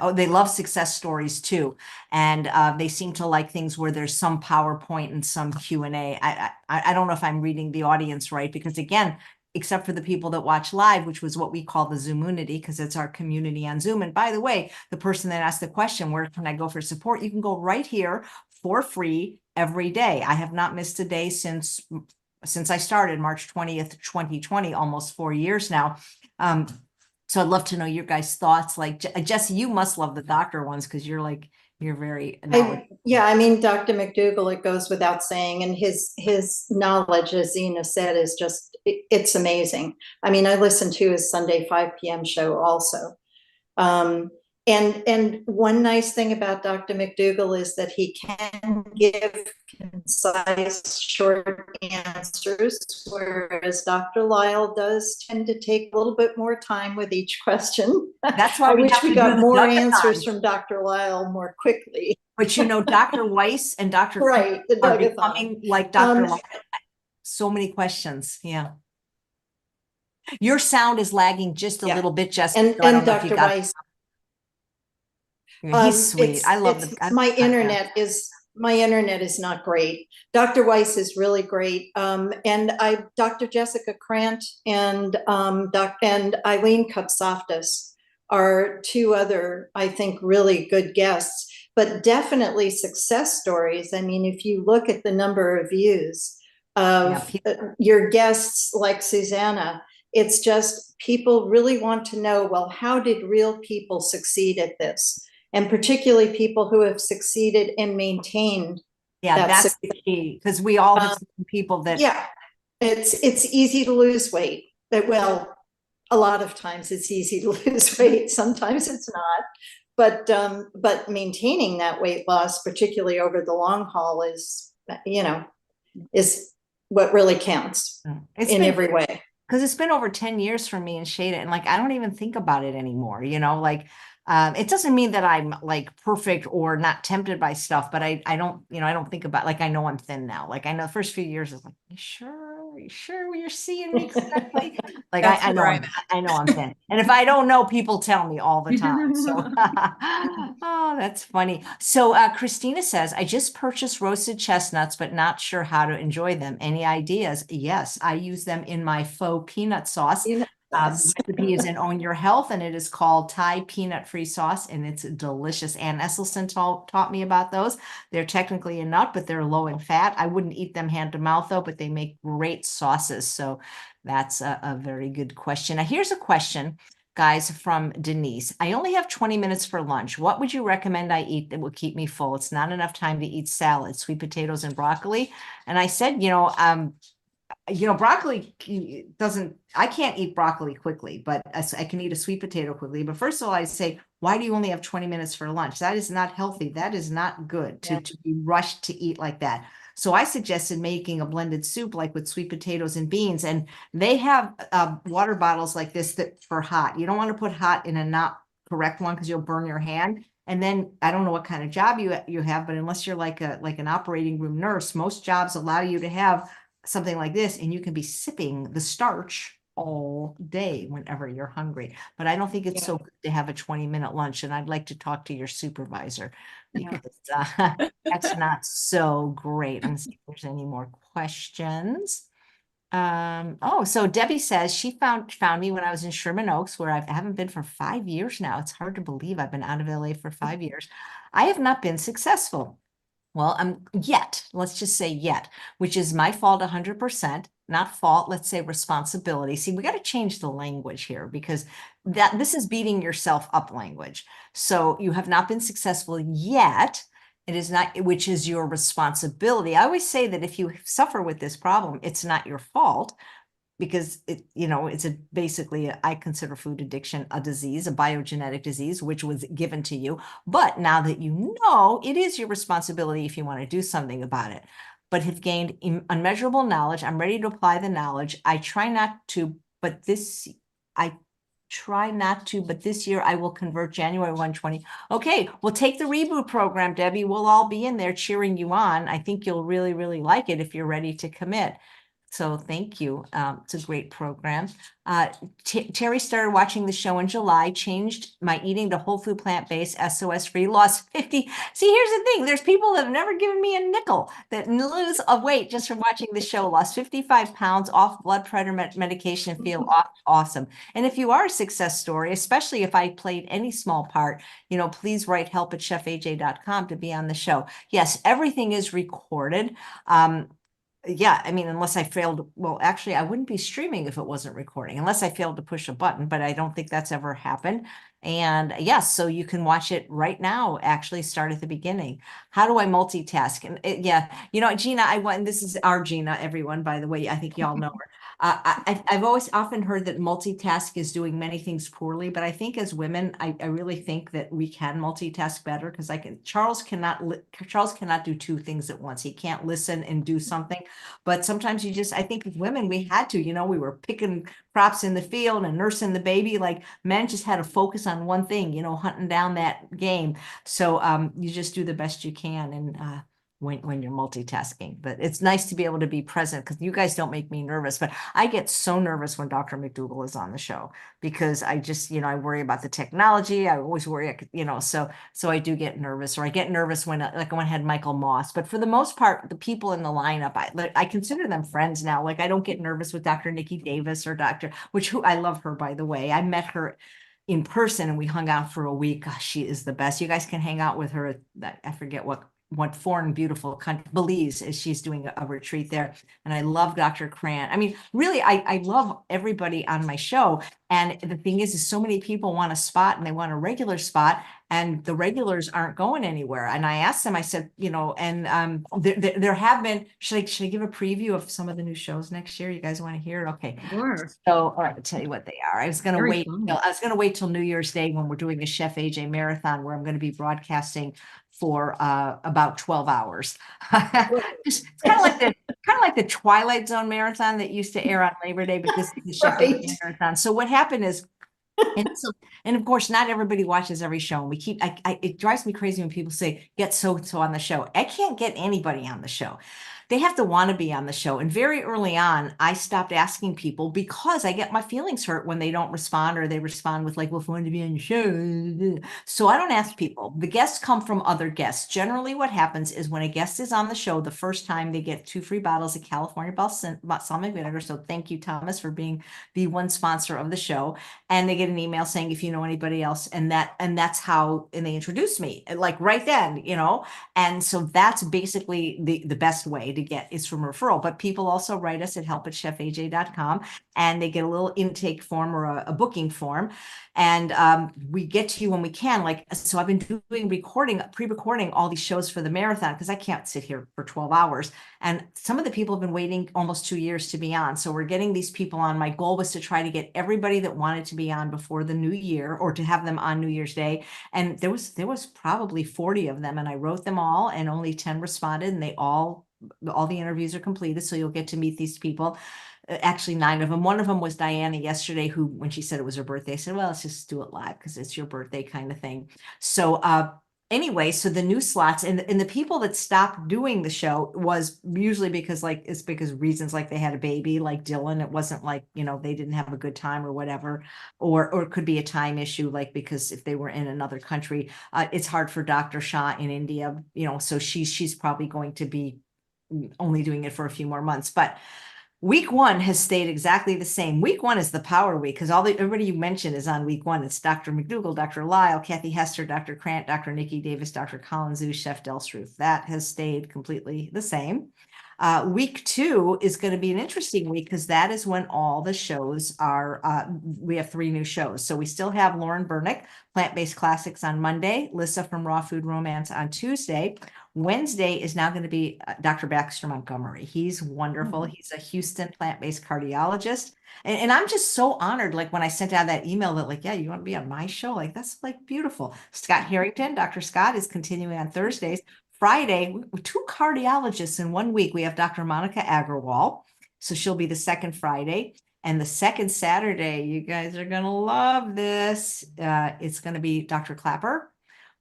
Oh, they love success stories too, and they seem to like things where there's some PowerPoint and some Q&A. I don't know if I'm reading the audience right, because again, except for the people that watch live, which was what we call the Zoomunity, because it's our community on Zoom. And by the way, the person that asked the question, where can I go for support? You can go right here for free every day. I have not missed a day since I started March 20th, 2020, almost 4 years now. So I'd love to know your guys' thoughts. Like, Jessie, you must love the doctor ones because you're very yeah, I mean, Dr. McDougall, it goes without saying, and his knowledge, as Zena said, is just, it's amazing. I mean, I listen to his Sunday 5 p.m. show also. And one nice thing about Dr. McDougall is that he can give concise, short answers, whereas Dr. Lyle does tend to take a little bit more time with each question. That's why I wish we got more answers time from Dr. Lyle more quickly. But you know, Dr. Weiss and Dr. Right, the are Dugathon. becoming like Dr. Lyle. So many questions. Yeah. Your sound is lagging just a little bit, Jessica. And Dr. Weiss. He's sweet. I love the my internet is not great. Dr. Weiss is really great. And Dr. Jessica Krant and Eileen Kapsoftis are two other, I think, really good guests, but definitely success stories. I mean, if you look at the number of views of your guests like Susanna, it's just people really want to know, well, how did real people succeed at this? And particularly people who have succeeded and maintained. Yeah, that's the key, because we all have people that. Yeah, it's easy to lose weight. Well, a lot of times it's easy to lose weight. Sometimes it's not. But maintaining that weight loss, particularly over the long haul, is what really counts in every way. Because it's been over 10 years for me and Shada, and like I don't even think about it anymore. You know, like. It doesn't mean that I'm like perfect or not tempted by stuff, but I don't, I don't think about, like, I know I'm thin now. Like I know the first few years I was like, you sure you're seeing me correctly? Like I know I'm thin. And if I don't know, people tell me all the time. So oh, that's funny. So Christina says, I just purchased roasted chestnuts, but not sure how to enjoy them. Any ideas? Yes, I use them in my faux peanut sauce. The recipe is in Own Your Health, and it is called Thai peanut-free sauce, and it's delicious. Ann Esselstyn taught me about those. They're technically a nut, but they're low in fat. I wouldn't eat them hand to mouth, though, but they make great sauces. So that's a very good question. Now, here's a question, guys, from Denise. I only have 20 minutes for lunch. What would you recommend I eat that will keep me full? It's not enough time to eat salad, sweet potatoes, and broccoli. And I said, broccoli I can't eat broccoli quickly, but I can eat a sweet potato quickly. But first of all, I say, why do you only have 20 minutes for lunch? That is not healthy. That is not good to be rushed to eat like that. So I suggested making a blended soup, like with sweet potatoes and beans. And they have water bottles like this that for hot. You don't want to put hot in a not correct one because you'll burn your hand. And then I don't know what kind of job you have, but unless you're like an operating room nurse, most jobs allow you to have something like this, and you can be sipping the starch all day whenever you're hungry. But I don't think it's so good to have a 20-minute lunch, and I'd like to talk to your supervisor because that's not so great. I'm see if there's any more questions. Oh, so Debbie says she found me when I was in Sherman Oaks, where I haven't been for 5 years now. It's hard to believe I've been out of LA for 5 years. I have not been successful. Well, yet, let's just say yet, which is my fault 100%, not fault, let's say responsibility. See, we got to change the language here because this is beating yourself up language. So you have not been successful yet. It is not, which is your responsibility. I always say that if you suffer with this problem, it's not your fault because it's basically, I consider food addiction a disease, a biogenetic disease, which was given to you. But now that you know, it is your responsibility if you want to do something about it. But have gained unmeasurable knowledge. I'm ready to apply the knowledge. I try not to, but this year I will convert January 120. Okay, we'll take the reboot program, Debbie. We'll all be in there cheering you on. I think you'll really, really like it if you're ready to commit. So thank you. It's a great program. Terry started watching the show in July, changed my eating to whole food, plant-based, SOS free, lost 50. See, here's the thing. There's people that have never given me a nickel that lose of weight just from watching the show, lost 55 pounds off blood pressure medication, feel awesome. And if you are a success story, especially if I played any small part, please write help@chefaj.com to be on the show. Yes, everything is recorded. Yeah, I mean, unless I failed, well, actually, I wouldn't be streaming if it wasn't recording, unless I failed to push a button, but I don't think that's ever happened. And yes, so you can watch it right now, actually start at the beginning. How do I multitask? And yeah, Gina, and this is our Gina, everyone, by the way, I think y'all know her. I've always often heard that multitask is doing many things poorly, but I think as women, I really think that we can multitask better because Charles cannot do two things at once. He can't listen and do something, but sometimes I think with women, we had to, we were picking crops in the field and nursing the baby. Like men just had to focus on one thing, hunting down that game. So you just do the best you can. And when you're multitasking, but it's nice to be able to be present because you guys don't make me nervous, but I get so nervous when Dr. McDougall is on the show because I just, I worry about the technology. I always worry, so I do get nervous, or I get nervous when I had Michael Moss, but for the most part, the people in the lineup, I consider them friends now. Like I don't get nervous with Dr. Nikki Davis or who I love her, by the way. I met her in person and we hung out for a week. Gosh, she is the best. You guys can hang out with her. I forget what foreign beautiful country, Belize, as she's doing a retreat there. And I love Dr. Cran. I mean, really, I love everybody on my show. And the thing is so many people want a spot and they want a regular spot, and the regulars aren't going anywhere. And I asked them, I said, and there have been, should I give a preview of some of the new shows next year? You guys want to hear it? Okay. Sure. So, all right, I'll tell you what they are. I was going to wait till New Year's Day when we're doing a Chef AJ marathon where I'm going to be broadcasting for about 12 hours. It's kind of like the Twilight Zone marathon that used to air on Labor Day, but this is the Chef AJ marathon. So what happened is, and of course, not everybody watches every show. And it drives me crazy when people say, get so-and-so on the show. I can't get anybody on the show. They have to want to be on the show. And very early on, I stopped asking people because I get my feelings hurt when they don't respond, or they respond with like, well, if I wanted to be on your show. So I don't ask people. The guests come from other guests. Generally, what happens is when a guest is on the show, the first time they get 2 free bottles of California balsamic vinegar. So thank you, Thomas, for being the one sponsor of the show. And they get an email saying, if you know anybody else, and that's how, and they introduce me like right then, and so that's basically the best way to get is from referral. But people also write us at help@chefaj.com, and they get a little intake form or a booking form, and we get to you when we can. Like, so I've been doing pre-recording all these shows for the marathon because I can't sit here for 12 hours. And some of the people have been waiting almost 2 years to be on. So we're getting these people on. My goal was to try to get everybody that wanted to be on before the new year, or to have them on New Year's Day. And there was probably 40 of them, and I wrote them all, and only 10 responded, and the interviews are completed. So you'll get to meet these people. actually 9 of them. One of them was Diana yesterday, who, when she said it was her birthday, I said, well, let's just do it live because it's your birthday kind of thing. So anyway, so the new slots and the people that stopped doing the show was usually because like, it's because reasons like they had a baby, like Dylan. It wasn't like, you know, they didn't have a good time or whatever, or it could be a time issue, like because if they were in another country, it's hard for Dr. Shah in India, you know, so she's probably going to be only doing it for a few more months. But week 1 has stayed exactly the same. Week 1 is the power week because everybody you mentioned is on week 1. It's Dr. McDougall, Dr. Lyle, Kathy Hester, Dr. Krant, Dr. Nikki Davis, Dr. Collins, Chef Delstruth. That has stayed completely the same. Week 2 is going to be an interesting week because that is when all the shows are, we have 3 new shows. So we still have Lauren Burnick, Plant-Based Classics on Monday, Lissa from Raw Food Romance on Tuesday. Wednesday is now going to be Dr. Baxter Montgomery. He's wonderful. He's a Houston plant-based cardiologist. And I'm just so honored, like when I sent out that email that like, yeah, you want to be on my show? Like, that's like beautiful. Scott Harrington, Dr. Scott is continuing on Thursdays. Friday, 2 cardiologists in 1 week. We have Dr. Monica Agarwal. So she'll be the second Friday. And the second Saturday, you guys are going to love this. It's going to be Dr. Clapper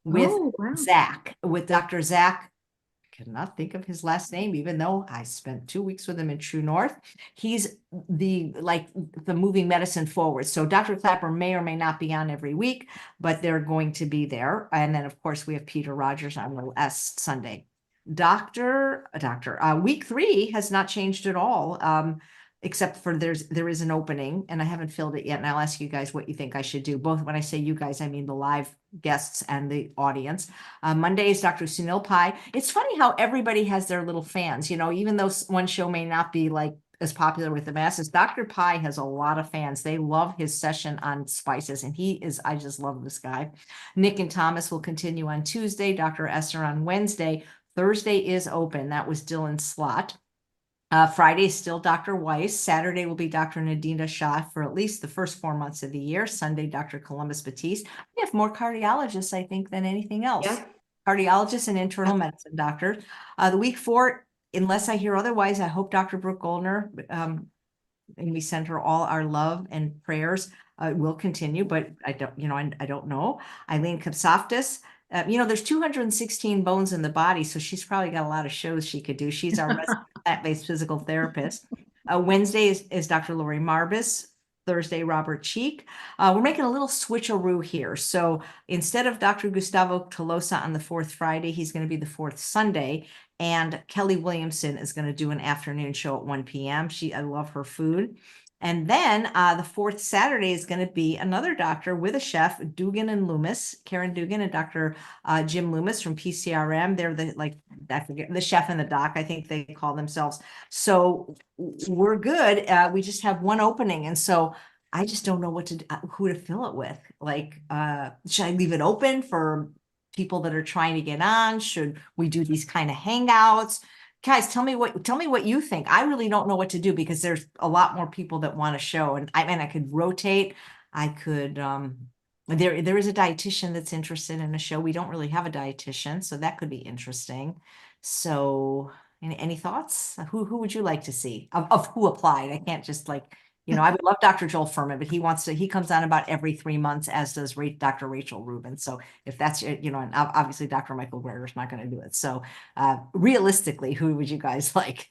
with Zach, with Dr. Zach. I cannot think of his last name, even though I spent 2 weeks with him in True North. He's the moving medicine forward. So Dr. Clapper may or may not be on every week, but they're going to be there. And then of course we have Peter Rogers on the last Sunday. Week 3 has not changed at all. Except for there is an opening and I haven't filled it yet. And I'll ask you guys what you think I should do. Both when I say you guys, I mean the live guests and the audience. Monday is Dr. Sunil Pai. It's funny how everybody has their little fans, you know, even though one show may not be like as popular with the masses. Dr. Pai has a lot of fans. They love his session on spices and I just love this guy. Nick and Thomas will continue on Tuesday, Dr. Esser on Wednesday. Thursday is open. That was Dylan's slot. Friday is still Dr. Weiss. Saturday will be Dr. Nadina Shah for at least the first 4 months of the year. Sunday, Dr. Columbus Batiste. We have more cardiologists, I think, than anything else. Yeah. Cardiologists and internal medicine doctors. The week 4, unless I hear otherwise, I hope Dr. Brooke Goldner, and we send her all our love and prayers, will continue, but I don't know. Eileen Kapsoftis. There's 216 bones in the body, so she's probably got a lot of shows she could do. She's our resident plant-based physical therapist. Wednesday is Dr. Lori Marbus. Thursday, Robert Cheek. We're making a little switcheroo here. So instead of Dr. Gustavo Tolosa on the 4th Friday, he's going to be the 4th Sunday. And Kelly Williamson is going to do an afternoon show at 1 p.m. I love her food. And then the 4th Saturday is going to be another doctor with a chef, Dugan and Loomis, Karen Dugan and Dr. Jim Loomis from PCRM. They're the chef and the doc, I think they call themselves. So we're good. We just have one opening. And so I just don't know who to fill it with. Like, should I leave it open for people that are trying to get on? Should we do these kind of hangouts? Guys, tell me what you think. I really don't know what to do because there's a lot more people that want to show, and I could rotate. I could there is a dietitian that's interested in a show. We don't really have a dietitian, so that could be interesting. So any thoughts? Who would you like to see of who applied? I can't just I would love Dr. Joel Furman, but he comes on about every 3 months, as does Dr. Rachel Rubin. So if that's, and obviously Dr. Michael Greer is not going to do it. So realistically, who would you guys like?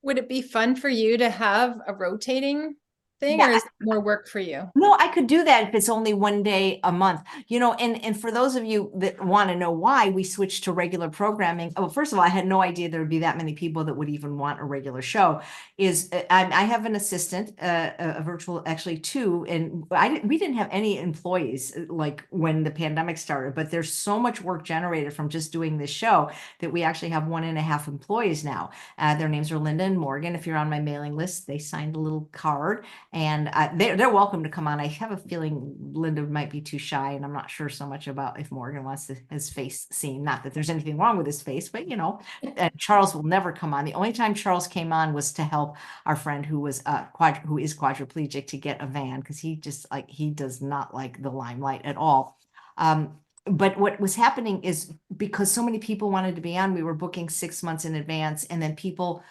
Would it be fun for you to have a rotating thing, or is it more work for you? No, I could do that if it's only 1 day a month, and for those of you that want to know why we switched to regular programming. Oh, first of all, I had no idea there would be that many people that would even want a regular show. I have an assistant, a virtual, actually 2, and we didn't have any employees like when the pandemic started, but there's so much work generated from just doing this show that we actually have 1.5 employees now. Their names are Linda and Morgan. If you're on my mailing list, they signed a little card. And they're welcome to come on. I have a feeling Linda might be too shy, and I'm not sure so much about if Morgan wants his face seen. Not that there's anything wrong with his face, but Charles will never come on. The only time Charles came on was to help our friend who is quadriplegic to get a van, because he does not like the limelight at all. But what was happening is because so many people wanted to be on, we were booking 6 months in advance, and then people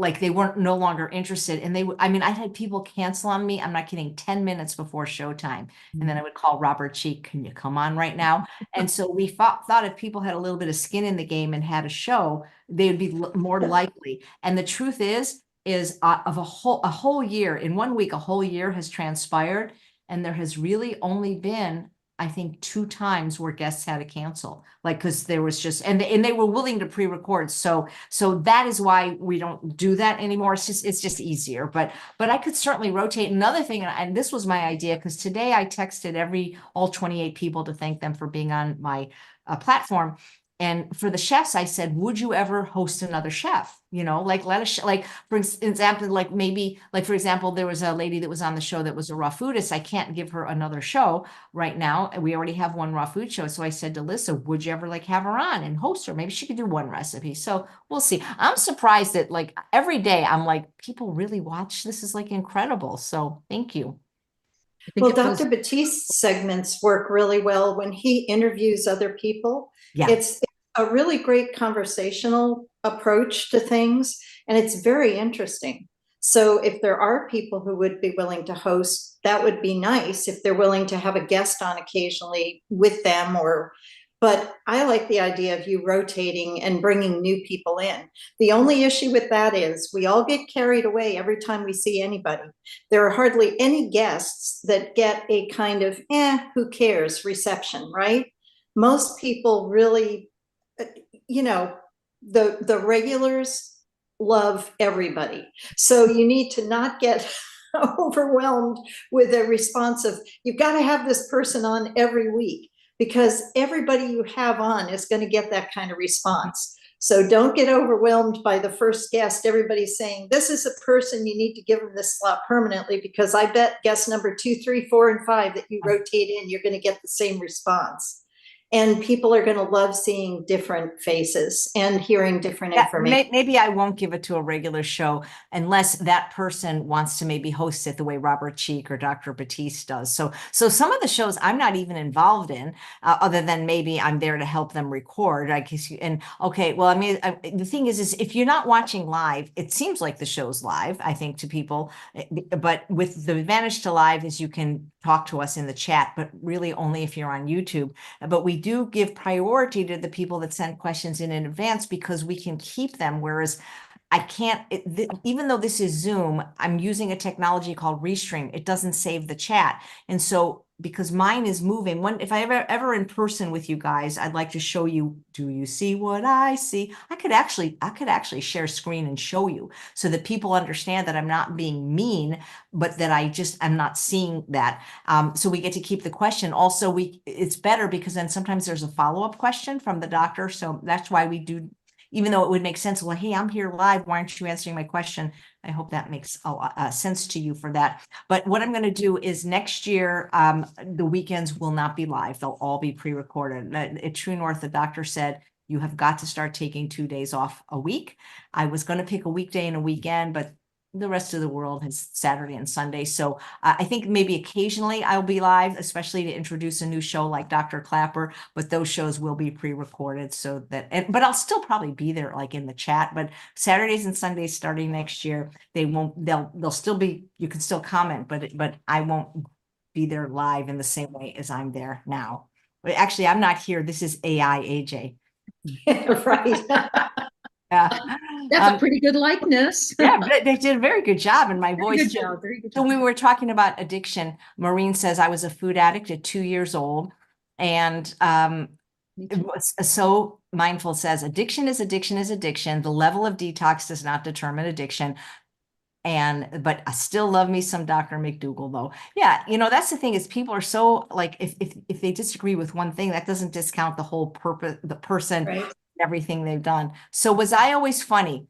like they weren't no longer interested. And I mean, I had people cancel on me. I'm not kidding, 10 minutes before showtime. And then I would call Robert Cheek, can you come on right now? And so we thought if people had a little bit of skin in the game and had a show, they would be more likely. And the truth is of a whole year, in 1 week, a whole year has transpired. And there has really only been, I think, 2 times where guests had to cancel, like, because there was just, and they were willing to pre-record. So that is why we don't do that anymore. It's just easier, but I could certainly rotate. Another thing, and this was my idea, because today I texted all 28 people to thank them for being on my platform. And for the chefs, I said, would you ever host another chef? You know, like like, for example, like maybe, like, for example, there was a lady that was on the show that was a raw foodist. I can't give her another show right now. We already have one raw food show. So I said to Lisa, would you ever like have her on and host her? Maybe she could do one recipe. So we'll see. I'm surprised that like every day I'm like, people really watch. This is like incredible. So thank you. Well, Dr. Batiste's segments work really well when he interviews other people. Yeah. It's a really great conversational approach to things, and it's very interesting. So if there are people who would be willing to host, that would be nice if they're willing to have a guest on occasionally with them, but I like the idea of you rotating and bringing new people in. The only issue with that is we all get carried away every time we see anybody. There are hardly any guests that get a kind of, who cares reception, right? Most people really, you know, the regulars love everybody. So you need to not get overwhelmed with a response of, you've got to have this person on every week, because everybody you have on is going to get that kind of response. So don't get overwhelmed by the first guest. Everybody's saying, this is a person, you need to give them this slot permanently, because I bet guest number 2, 3, 4, and 5 that you rotate in, you're going to get the same response. And people are going to love seeing different faces and hearing different information. Maybe I won't give it to a regular show unless that person wants to maybe host it the way Robert Cheek or Dr. Batiste does. So some of the shows I'm not even involved in, other than maybe I'm there to help them record. I guess okay, well, I mean, the thing is if you're not watching live, it seems like the show's live, I think, to people. But with the advantage to live is you can talk to us in the chat, but really only if you're on YouTube. But we do give priority to the people that send questions in advance, because we can keep them. Whereas I can't, even though this is Zoom, I'm using a technology called Restream. It doesn't save the chat. And so because mine is moving, if I ever in person with you guys, I'd like to show you, do you see what I see? I could actually share screen and show you so that people understand that I'm not being mean, but that I'm not seeing that. So we get to keep the question. Also, it's better because then sometimes there's a follow-up question from the doctor. So that's why we do, even though it would make sense, well, hey, I'm here live, why aren't you answering my question? I hope that makes a lot sense to you for that. But what I'm going to do is next year, the weekends will not be live. They'll all be pre-recorded. At True North, the doctor said, you have got to start taking 2 days off a week. I was going to pick a weekday and a weekend, but the rest of the world has Saturday and Sunday. So I think maybe occasionally I'll be live, especially to introduce a new show like Dr. Clapper, but those shows will be pre-recorded so that, but I'll still probably be there like in the chat, but Saturdays and Sundays starting next year, they'll still be, you can still comment, but I won't be there live in the same way as I'm there now. But actually, I'm not here. This is AI AJ. Right. Yeah. That's a pretty good likeness. Yeah, they did a very good job in my voice. Good job, very good job. So we were talking about addiction. Maureen says I was a food addict at 2 years old. And so Mindful says addiction is addiction is addiction. The level of detox does not determine addiction. But I still love me some Dr. McDougall though. Yeah, that's the thing, is people are so like, if they disagree with one thing, that doesn't discount the whole purpose, the person, right, everything they've done. So was I always funny?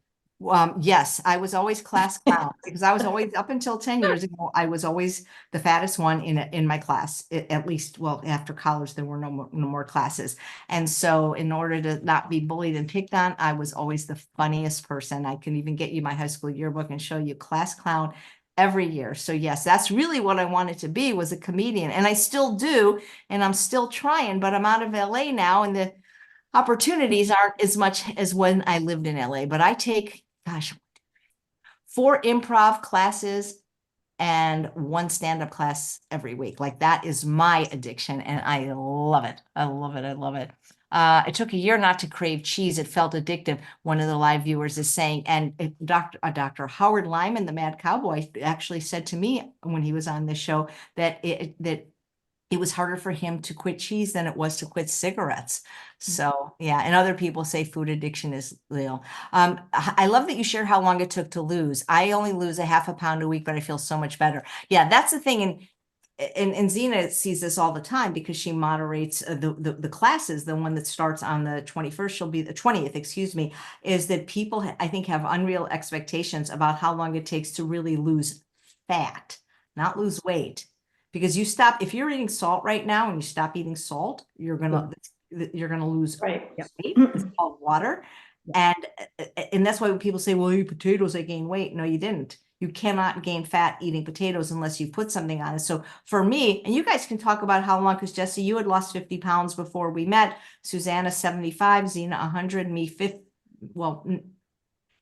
Yes, I was always class clown because I was always, up until 10 years ago, I was always the fattest one in my class, at least. Well, after college, there were no more classes. And so in order to not be bullied and picked on, I was always the funniest person. I can even get you my high school yearbook and show you class clown every year. So yes, that's really what I wanted to be, was a comedian. And I still do, and I'm still trying, but I'm out of LA now, and the opportunities aren't as much as when I lived in LA. But I take, gosh, 4 improv classes and 1 stand-up class every week. Like that is my addiction and I love it. I love it. I love it. It took a year not to crave cheese. It felt addictive. One of the live viewers is saying, and Dr. Howard Lyman, the Mad Cowboy, actually said to me when he was on this show that it was harder for him to quit cheese than it was to quit cigarettes. So yeah, and other people say food addiction is real. I love that you share how long it took to lose. I only lose a half a pound a week, but I feel so much better. Yeah, that's the thing. And Zena sees this all the time because she moderates the classes. The one that starts on the 21st, she'll be the 20th, excuse me, is that people, I think, have unreal expectations about how long it takes to really lose fat, not lose weight. Because you stop, if you're eating salt right now and you stop eating salt, you're gonna lose Right. weight. It's called water. And that's why when people say, well, you eat potatoes, I gain weight. No, you didn't. You cannot gain fat eating potatoes unless you put something on it. So for me, and you guys can talk about how long, because Jessie, you had lost 50 pounds before we met. Susanna, 75, Zena, 100, me 50, well,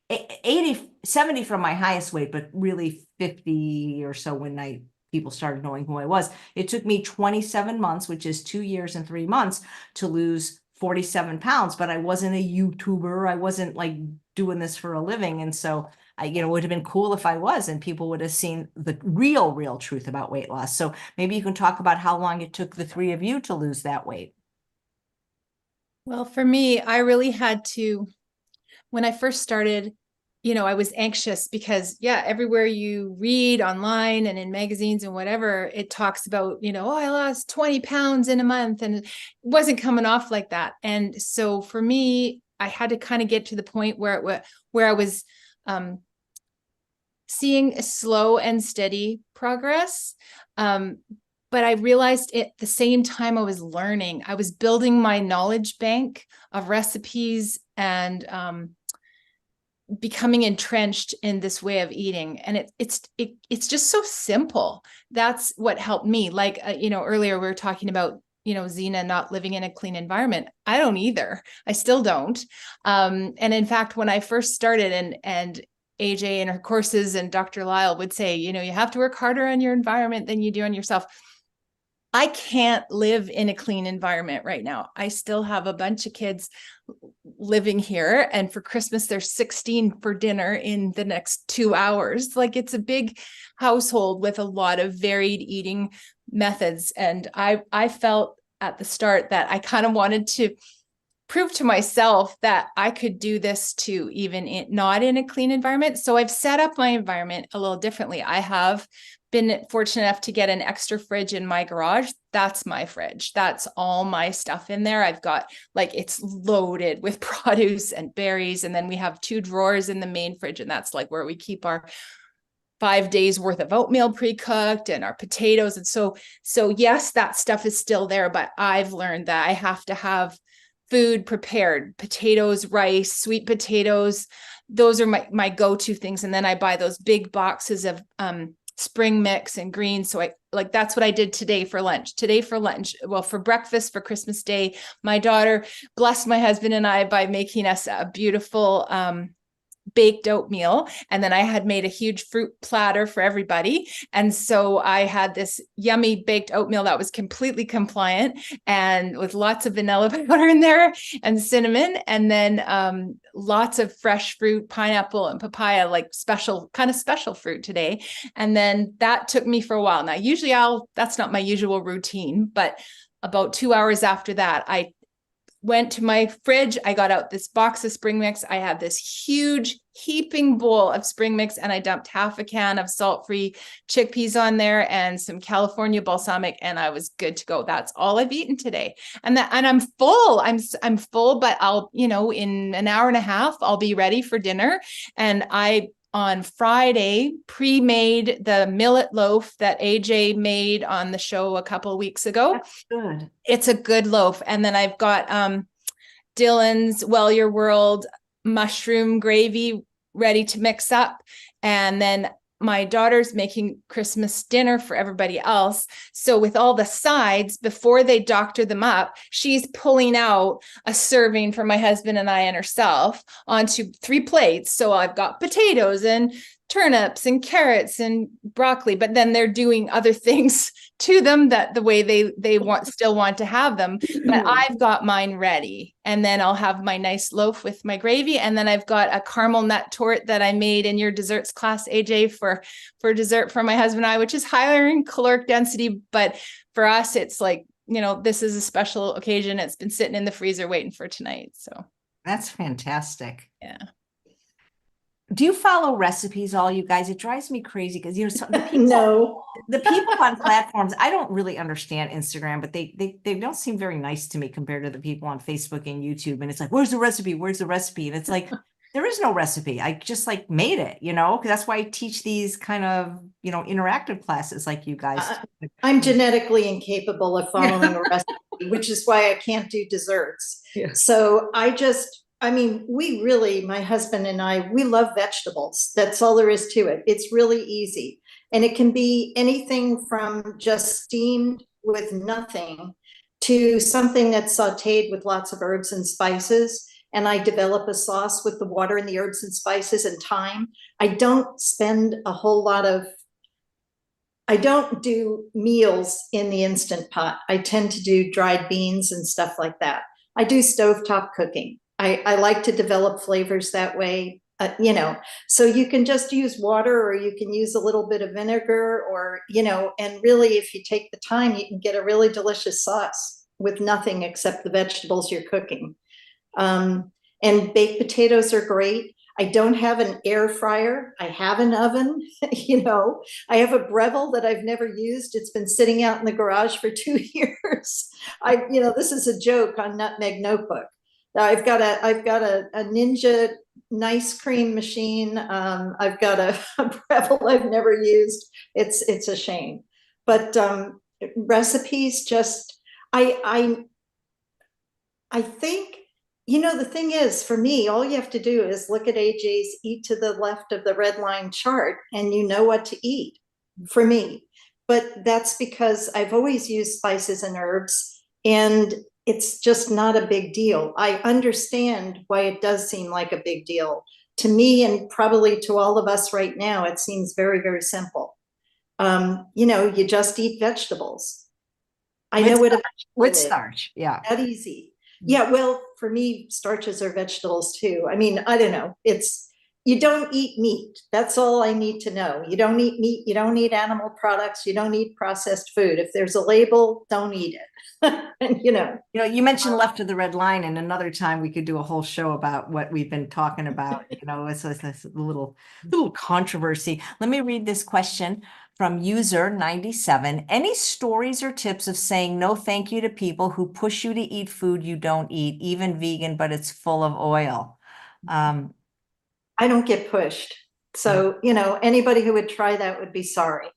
80, 70 from my highest weight, but really 50 or so when people started knowing who I was. It took me 27 months, which is 2 years and 3 months, to lose 47 pounds, but I wasn't a YouTuber. I wasn't like doing this for a living. And so it would have been cool if I was, and people would have seen the real truth about weight loss. So maybe you can talk about how long it took the 3 of you to lose that weight. Well, for me, I really had to, when I first started, I was anxious because everywhere you read online and in magazines and whatever, it talks about, oh, I lost 20 pounds in a month, and it wasn't coming off like that. And so for me, I had to kind of get to the point where I was seeing a slow and steady progress. But I realized at the same time I was learning, I was building my knowledge bank of recipes and becoming entrenched in this way of eating. And it's just so simple. That's what helped me. Like, earlier we were talking about, Zena not living in a clean environment. I don't either. I still don't. And in fact, when I first started and AJ and her courses and Dr. Lyle would say, you have to work harder on your environment than you do on yourself. I can't live in a clean environment right now. I still have a bunch of kids living here, and for Christmas, there's 16 for dinner in the next 2 hours. Like, it's a big household with a lot of varied eating methods. And I felt at the start that I kind of wanted to prove to myself that I could do this too, even not in a clean environment. So I've set up my environment a little differently. I have been fortunate enough to get an extra fridge in my garage. That's my fridge. That's all my stuff in there. I've got, it's loaded with produce and berries. And then we have 2 drawers in the main fridge. And that's where we keep our 5 days worth of oatmeal pre-cooked and our potatoes. And so yes, that stuff is still there, but I've learned that I have to have food prepared, potatoes, rice, sweet potatoes. Those are my go-to things. And then I buy those big boxes of spring mix and greens. So that's what I did today for lunch. Well, for breakfast, for Christmas Day, my daughter blessed my husband and I by making us a beautiful baked oatmeal. And then I had made a huge fruit platter for everybody. And so I had this yummy baked oatmeal that was completely compliant and with lots of vanilla powder in there and cinnamon. And then lots of fresh fruit, pineapple and papaya, special fruit today. And then that took me for a while. Now, usually that's not my usual routine, but about 2 hours after that, I went to my fridge. I got out this box of spring mix. I had this huge heaping bowl of spring mix, and I dumped half a can of salt-free chickpeas on there and some California balsamic, and I was good to go. That's all I've eaten today. And I'm full. I'm full, but I'll, in an hour and a half, I'll be ready for dinner. And on Friday, pre-made the millet loaf that AJ made on the show a couple of weeks ago. That's good. It's a good loaf. And then I've got Dylan's Well Your World mushroom gravy ready to mix up. And then my daughter's making Christmas dinner for everybody else. So with all the sides, before they doctor them up, she's pulling out a serving for my husband and I and herself onto 3 plates. So I've got potatoes and turnips and carrots and broccoli, but then they're doing other things to them that the way they still want to have them. But I've got mine ready, and then I'll have my nice loaf with my gravy, and then I've got a caramel nut torte that I made in your desserts class, AJ, for dessert for my husband and I, which is higher in caloric density, but for us it's like, you know, this is a special occasion. It's been sitting in the freezer waiting for tonight. So That's fantastic. yeah. Do you follow recipes, all you guys? It drives me crazy because, you know, No. the people on platforms, I don't really understand Instagram, but they don't seem very nice to me compared to the people on Facebook and YouTube. And it's like, where's the recipe? Where's the recipe? And it's like, there is no recipe. I just like made it, you know, because that's why I teach these kind of, you know, interactive classes like you guys. I'm genetically incapable of following a recipe, which is why I can't do desserts. Yeah. So I mean, we really, my husband and I, we love vegetables. That's all there is to it. It's really easy. And it can be anything from just steamed with nothing to something that's sauteed with lots of herbs and spices. And I develop a sauce with the water and the herbs and spices and thyme. I don't spend a whole lot of, I don't do meals in the Instant Pot. I tend to do dried beans and stuff like that. I do stovetop cooking. I like to develop flavors that way, you know, so you can just use water, or you can use a little bit of vinegar, or, you know, and really, if you take the time, you can get a really delicious sauce with nothing except the vegetables you're cooking. And baked potatoes are great. I don't have an air fryer. I have an oven, you know. I have a Breville that I've never used. It's been sitting out in the garage for 2 years. You know, this is a joke on Nutmeg Notebook. I've got a Ninja nice cream machine. I've got a Breville I've never used. It's a shame, but recipes just, I think, you know, the thing is, for me, all you have to do is look at AJ's eat to the left of the red line chart, and you know what to eat for me. But that's because I've always used spices and herbs, and it's just not a big deal. I understand why it does seem like a big deal. To me, and probably to all of us right now, it seems very, very simple. You know, you just eat vegetables. I know what with starch. Yeah. that easy. Yeah, well, for me, starches are vegetables too. I mean, I don't know. You don't eat meat. That's all I need to know. You don't eat meat. You don't eat animal products. You don't eat processed food. If there's a label, don't eat it. And, you know, You mentioned left of the red line, and another time we could do a whole show about what we've been talking about. You know, it's a little controversy. Let me read this question from user 97. Any stories or tips of saying no thank you to people who push you to eat food you don't eat, even vegan, but it's full of oil? I don't get pushed. So, you know, anybody who would try that would be sorry.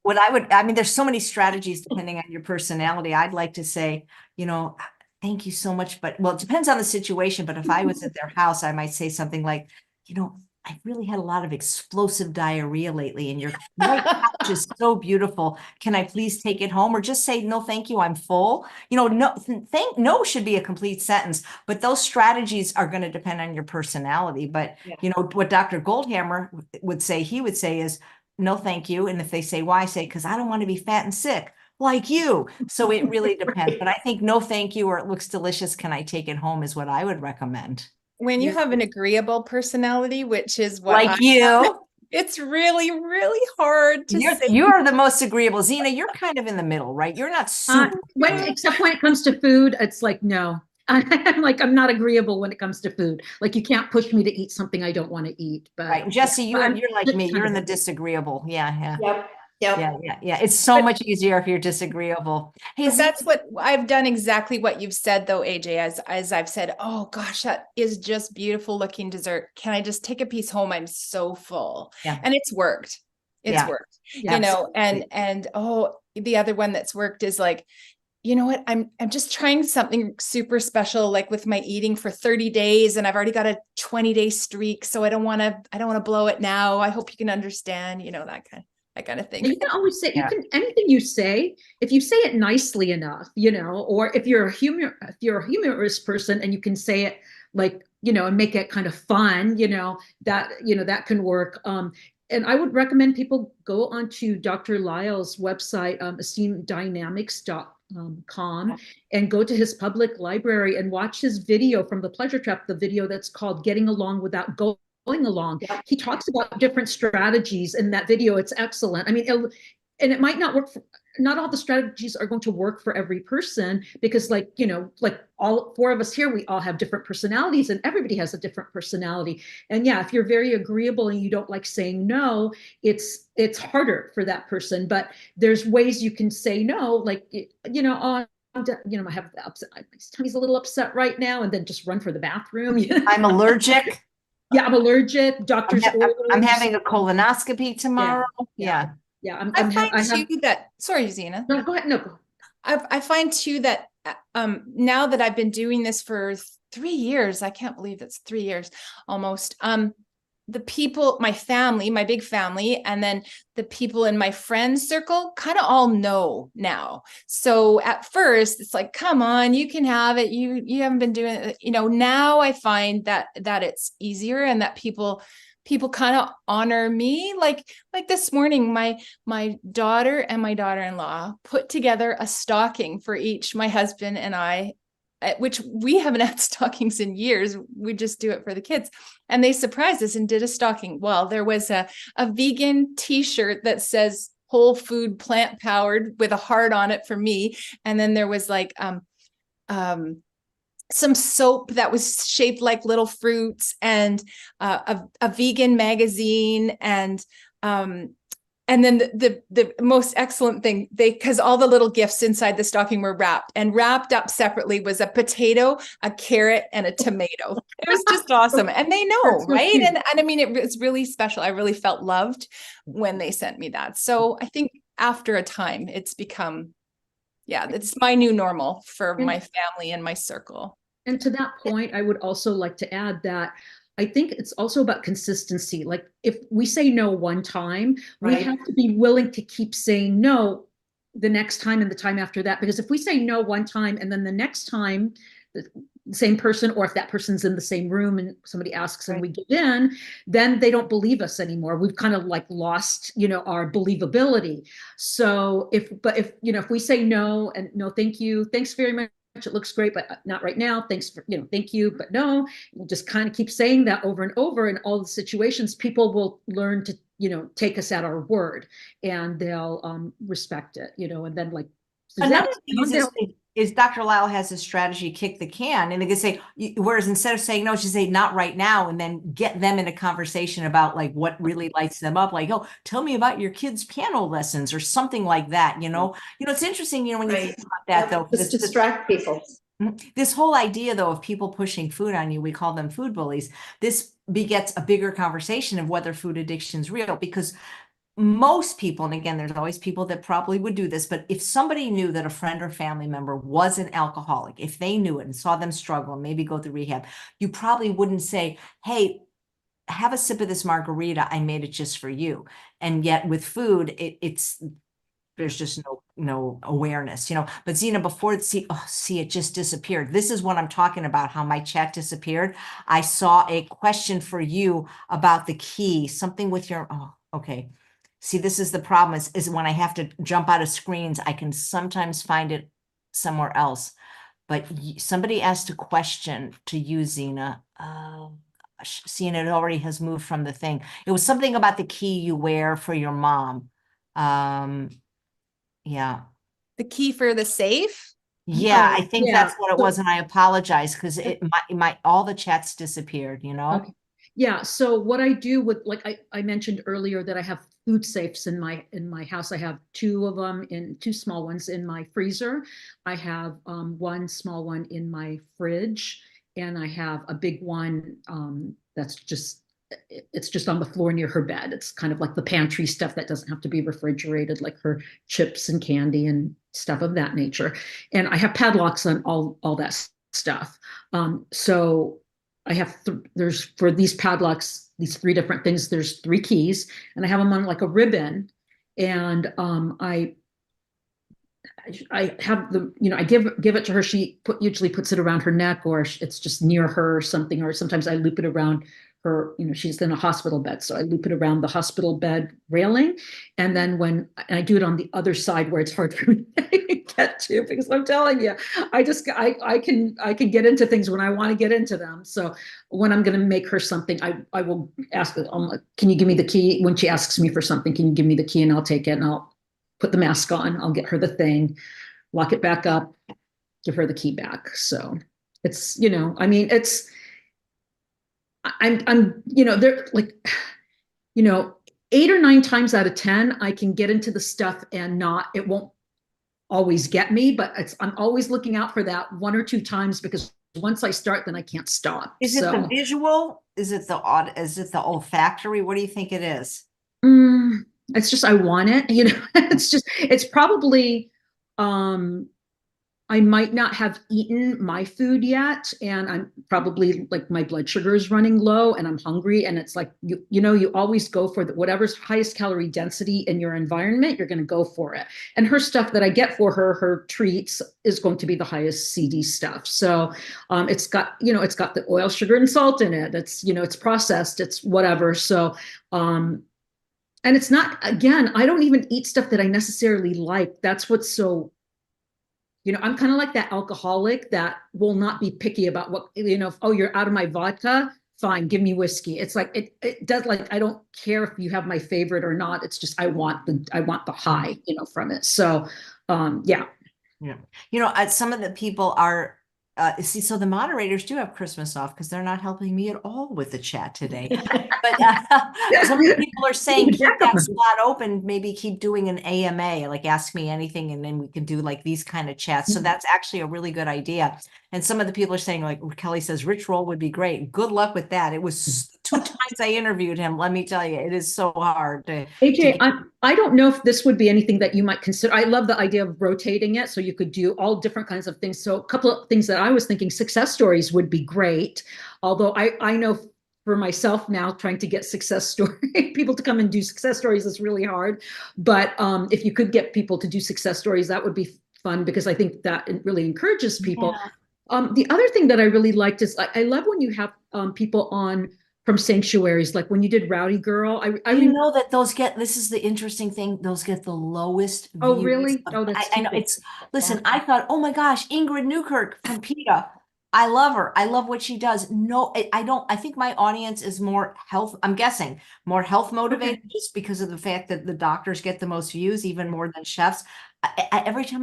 I mean, there's so many strategies depending on your personality. I'd like to say, you know, thank you so much, but well, it depends on the situation. But if I was at their house, I might say something like, you know, I really had a lot of explosive diarrhea lately, and your white couch is so beautiful. Can I please take it home? Or just say, no, thank you, I'm full. You know, no should be a complete sentence, but those strategies are going to depend on your personality. But, you know, what Dr. Goldhammer would say, is, no, thank you. And if they say why, say, because I don't want to be fat and sick like you. So it really depends. But I think no, thank you, or it looks delicious, can I take it home, is what I would recommend. When you have an agreeable personality, which is what like you, it's really, really hard to say. You're the most agreeable. Zena, you're kind of in the middle, right? You're not super. Except when it comes to food, it's like, no. I'm not agreeable when it comes to food. Like, you can't push me to eat something I don't want to eat. But right, Jessie, you're like me. You're in the disagreeable. Yeah. Yeah. It's so much easier if you're disagreeable. Hey, that's what I've done. Exactly what you've said, though, AJ. As I've said, oh gosh, that is just beautiful looking dessert. Can I just take a piece home? I'm so full. Yeah. And it's worked. It's worked. Yeah, you know, and the other one that's worked is like, you know what, I'm just trying something super special, like with my eating for 30 days, and I've already got a 20-day streak, so I don't want to blow it now. I hope you can understand, you know, that kind of thing. You can always say, anything you say, if you say it nicely enough, you know, or if you're a humorous person and you can say it like and make it kind of fun, that can work. And I would recommend people go onto Dr. Lyle's website, esteemdynamics.com, and go to his public library and watch his video from the Pleasure Trap, the video that's called Getting Along Without Going Along. Yep. He talks about different strategies in that video. It's excellent. I mean, and it might not work not all the strategies are going to work for every person, because like all four of us here, we all have different personalities, and everybody has a different personality. And yeah, if you're very agreeable and you don't like saying no, it's harder for that person. But there's ways you can say no, like, oh, I have the upset, my tummy's a little upset right now, and then just run for the bathroom. I'm allergic. Yeah, I'm allergic. Doctor's orders. I'm having a colonoscopy tomorrow. Yeah. Yeah, I find too that, sorry, Zena. No, go ahead. No, go. I find too that now that I've been doing this for 3 years, I can't believe that's 3 years almost. The people, my family, my big family, and then the people in my friends circle kind of all know now. So at first it's like, come on, you can have it. You haven't been doing it. Now I find that it's easier, and that people kind of honor me. Like this morning, my daughter and my daughter-in-law put together a stocking for each, my husband and I, which we haven't had stockings in years. We just do it for the kids. And they surprised us and did a stocking. Well, there was a vegan t-shirt that says whole food, plant powered, with a heart on it for me. And then there was like, some soap that was shaped like little fruits, and a vegan magazine, and then the most excellent thing, because all the little gifts inside the stocking were wrapped up separately, was a potato, a carrot, and a tomato. It was just awesome, and they know, That's so right? cute. And I mean, it was really special. I really felt loved when they sent me that. So I think after a time, it's become, it's my new normal for my family and my circle. And to that point, I would also like to add that I think it's also about consistency. Like if we say no one time, we Right. have to be willing to keep saying no the next time and the time after that. Because if we say no one time and then the next time the same person, or if that person's in the same room and somebody asks and we give in, then they don't believe us anymore. We've kind of like lost, our believability. So if we say no, and no, thank you, thanks very much, it looks great, but not right now. Thanks for, thank you, but no. We'll just kind of keep saying that over and over in all the situations. People will learn to, take us at our word, and they'll respect it, and then like another thing is Dr. Lyle has a strategy, kick the can, and they can say, whereas instead of saying no, she say not right now, and then get them in a conversation about like what really lights them up, like, oh, tell me about your kids' piano lessons or something like that. It's interesting, when you think about that, though, Just distract people. This whole idea, though, of people pushing food on you, we call them food bullies. This begets a bigger conversation of whether food addiction is real, because most people, and again, there's always people that probably would do this, but if somebody knew that a friend or family member was an alcoholic, if they knew it and saw them struggle and maybe go through rehab, you probably wouldn't say, hey, have a sip of this margarita, I made it just for you. And yet with food, there's just no awareness, but Zena, before it just disappeared. This is what I'm talking about, how my chat disappeared. I saw a question for you about the key, something with your, okay. See, this is the problem is when I have to jump out of screens, I can sometimes find it somewhere else. But somebody asked a question to you, Zena. Zena, it already has moved from the thing. It was something about the key you wear for your mom. Yeah. The key for the safe? Yeah, I think yeah. that's what it was, and I apologize because all the chats disappeared, Okay. Yeah. So what I do with, like I mentioned earlier, that I have food safes in my house. I have two small ones in my freezer. I have one small one in my fridge, and I have a big one that's just on the floor near her bed. It's kind of like the pantry stuff that doesn't have to be refrigerated, like her chips and candy and stuff of that nature. And I have padlocks on all that stuff. So I have there's for these padlocks, these 3 different things, there's 3 keys, and I have them on like a ribbon, and I I have the, I give it to her. She usually puts it around her neck, or it's just near her or something. Or sometimes I loop it around her. She's in a hospital bed, so I loop it around the hospital bed railing. And then and I do it on the other side where it's hard for me to get to, because I'm telling you, I can get into things when I want to get into them. So when I'm going to make her something, I will ask, can you give me the key? When she asks me for something, can you give me the key? And I'll take it, and I'll put the mask on, I'll get her the thing, lock it back up, give her the key back. So it's, they're like, 8 or 9 times out of 10, I can get into the stuff and it won't always get me, but I'm always looking out for that 1 or 2 times, because once I start, then I can't stop. Is it the visual? Is it the olfactory? What do you think it is? It's just, I want it, it's probably, I might not have eaten my food yet, and I'm probably like, my blood sugar is running low and I'm hungry, and it's like, you always go for whatever's highest calorie density in your environment, you're going to go for it. And her stuff that I get for her treats is going to be the highest CD stuff. So it's got the oil, sugar, and salt in it. It's processed, it's whatever. So and it's not, again, I don't even eat stuff that I necessarily like. That's what's so, I'm kind of like that alcoholic that will not be picky about what, oh, you're out of my vodka, fine, give me whiskey. It's like, it does, like, I don't care if you have my favorite or not. It's just, I want the high, from it. So, yeah. Yeah. Some of the people are, so the moderators do have Christmas off, because they're not helping me at all with the chat today. But some people are saying keep that slot open, maybe keep doing an AMA, like ask me anything, and then we can do like these kind of chats. So that's actually a really good idea. And some of the people are saying, like Kelly says, Rich Roll would be great. Good luck with that. It was 2 times I interviewed him. Let me tell you, it is so hard to AJ, I don't know if this would be anything that you might consider. I love the idea of rotating it, so you could do all different kinds of things. So a couple of things that I was thinking, success stories would be great. Although I know for myself now, trying to get success story people to come and do success stories is really hard. But if you could get people to do success stories, that would be fun, because I think that it really encourages people. Yeah. The other thing that I really liked is I love when you have people on from sanctuaries, like when you did Rowdy Girl. That those this is the interesting thing, those get the lowest views. Oh, really? Oh, that's I know listen, I thought, oh my gosh, Ingrid Newkirk from PETA. I love her. I love what she does. No, I don't. I think my audience is more health. I'm guessing more health motivated, just because of the fact that the doctors get the most views, even more than chefs. Every time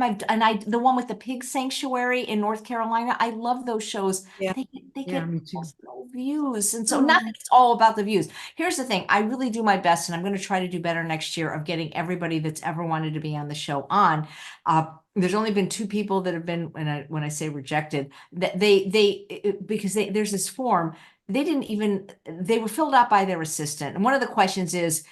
the one with the pig sanctuary in North Carolina, I love those shows. Yeah. They get no views. And so not that it's all about the views. Here's the thing. I really do my best, and I'm going to try to do better next year, of getting everybody that's ever wanted to be on the show on. There's only been 2 people that have been, when I say rejected, that because there's this form. They were filled out by their assistant. And one of the questions is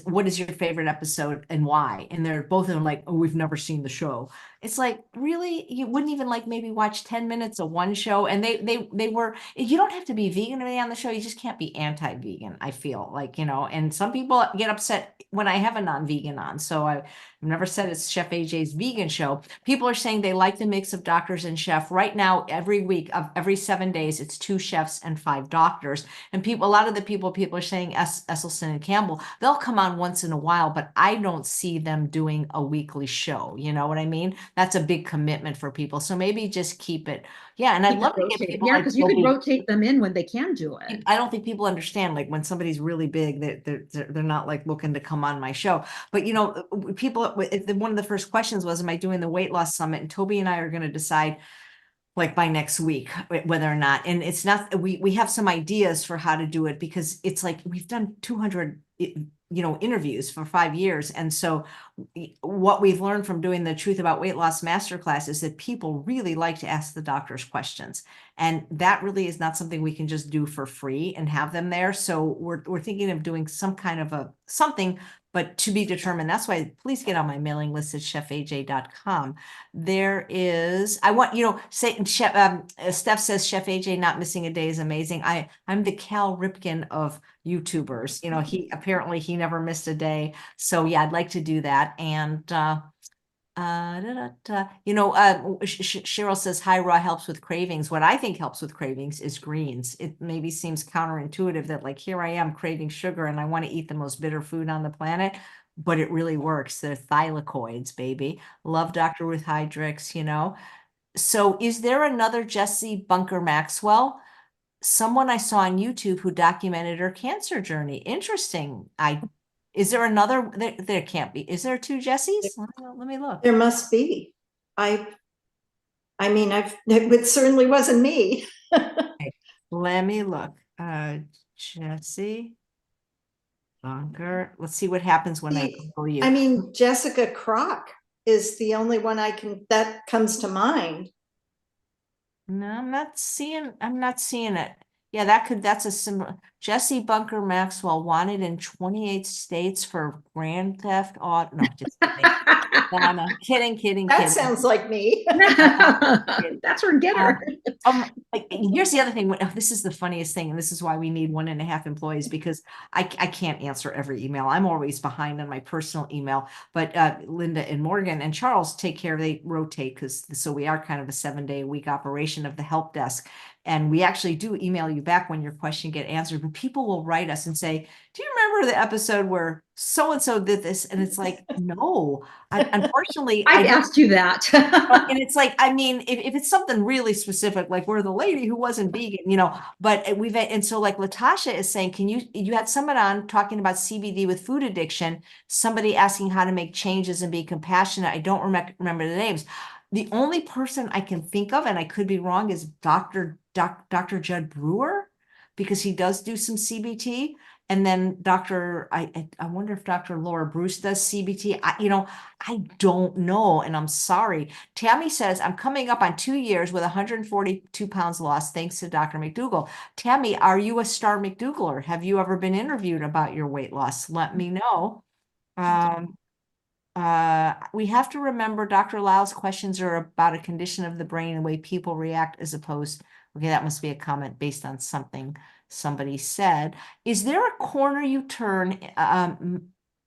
what is your favorite episode and why? And they're both of them like, oh, we've never seen the show. It's like, really? You wouldn't even like maybe watch 10 minutes of one show? And they were, you don't have to be vegan to be on the show. You just can't be anti-vegan, I feel like, and some people get upset when I have a non-vegan on. So I've never said it's Chef AJ's vegan show. People are saying they like the mix of doctors and chef. Right now, every week of every 7 days, it's 2 chefs and 5 doctors. And a lot of the people are saying Esselstyn and Campbell, they'll come on once in a while, but I don't see them doing a weekly show. You know what I mean? That's a big commitment for people. So maybe just keep it. Yeah. And I'd love to get people. Yeah, because you can rotate them in when they can do it. I don't think people understand, like, when somebody's really big, they're not like looking to come on my show. But people, one of the first questions was, am I doing the weight loss summit? And Toby and I are going to decide, like, by next week, whether or not. And it's not, we have some ideas for how to do it, because it's like we've done 200 interviews for 5 years. And so what we've learned from doing the Truth About Weight Loss Masterclass is that people really like to ask the doctors questions. And that really is not something we can just do for free and have them there. So we're thinking of doing some kind of something, but to be determined. That's why please get on my mailing list at chefaj.com. There is, I want, Steph says Chef AJ not missing a day is amazing. I'm the Cal Ripken of YouTubers. He never missed a day. So yeah, I'd like to do that. And Cheryl says, hi, raw helps with cravings. What I think helps with cravings is greens. It maybe seems counterintuitive that like, here I am craving sugar and I want to eat the most bitter food on the planet, but it really works. They're thylakoids, baby. Love Dr. Ruth Heydrich's, So is there another Jessie Bunker Maxwell? Someone I saw on YouTube who documented her cancer journey. Interesting. Is there another? There can't be. Is there two Jessies? Let me look. There must be. It certainly wasn't me. Okay, let me look. Jessie Bunker. Let's see what happens when I Google you. Jessica Crock is the only one that comes to mind. No, I'm not seeing it. Yeah, that's a similar. Jessie Bunker Maxwell wanted in 28 states for grand theft auto. No, just kidding. kidding. That sounds like me. That's her getter. Here's the other thing. This is the funniest thing, and this is why we need 1.5 employees, because I can't answer every email. I'm always behind on my personal email, but Linda and Morgan and Charles take care. They rotate so we are kind of a 7-day-a-week operation of the help desk. And we actually do email you back when your question get answered, but people will write us and say, do you remember the episode where so-and-so did this? And it's like, no, unfortunately, I've asked you that. and it's like, if it's something really specific, like we're the lady who wasn't vegan, but and so like Latasha is saying, you had someone on talking about CBD with food addiction, somebody asking how to make changes and be compassionate. I don't remember the names. The only person I can think of, and I could be wrong, is Dr. Judd Brewer, because he does do some CBT. And then I wonder if Dr. Laura Bruce does CBT. I don't know, and I'm sorry. Tammy says, I'm coming up on 2 years with 142 pounds lost, thanks to Dr. McDougall. Tammy, are you a star McDougall? Have you ever been interviewed about your weight loss? Let me know. We have to remember Dr. Lyle's questions are about a condition of the brain and the way people react as opposed. Okay, that must be a comment based on something somebody said. Is there a corner you turn?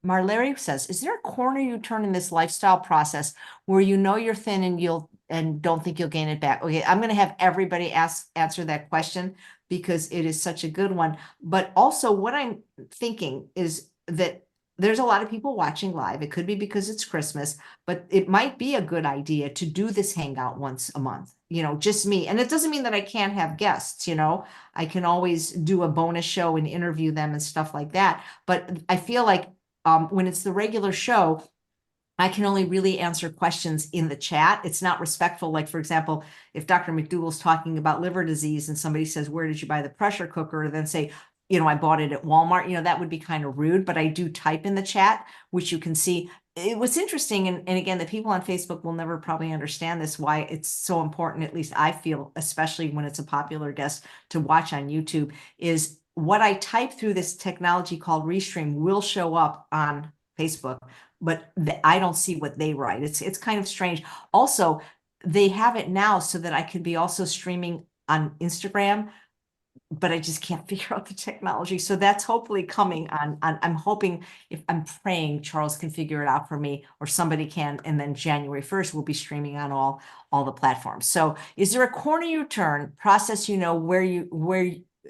Marlary says, is there a corner you turn in this lifestyle process where you're thin and don't think you'll gain it back? Okay, I'm going to have everybody answer that question because it is such a good one. But also what I'm thinking is that there's a lot of people watching live. It could be because it's Christmas, but it might be a good idea to do this hangout once a month, just me. And it doesn't mean that I can't have guests, I can always do a bonus show and interview them and stuff like that. But I feel like when it's the regular show, I can only really answer questions in the chat. It's not respectful. Like, for example, if Dr. McDougall's talking about liver disease and somebody says, where did you buy the pressure cooker? Then say, I bought it at Walmart, that would be kind of rude, but I do type in the chat, which you can see. What's interesting, and again, the people on Facebook will never probably understand this, why it's so important, at least I feel, especially when it's a popular guest to watch on YouTube, is what I type through this technology called Restream will show up on Facebook, but I don't see what they write. It's kind of strange. Also, they have it now so that I could be also streaming on Instagram, but I just can't figure out the technology. So that's hopefully coming on. I'm hoping, if I'm praying Charles can figure it out for me, or somebody can, and then January 1st we'll be streaming on all the platforms. So is there a corner you turn process, where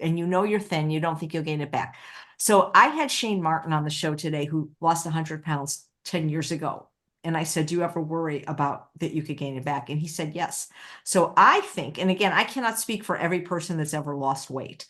and you're thin, you don't think you'll gain it back? So I had Shane Martin on the show today, who lost 100 pounds 10 years ago. And I said, do you ever worry about that you could gain it back? And he said, yes. So I think, and again, I cannot speak for every person that's ever lost weight,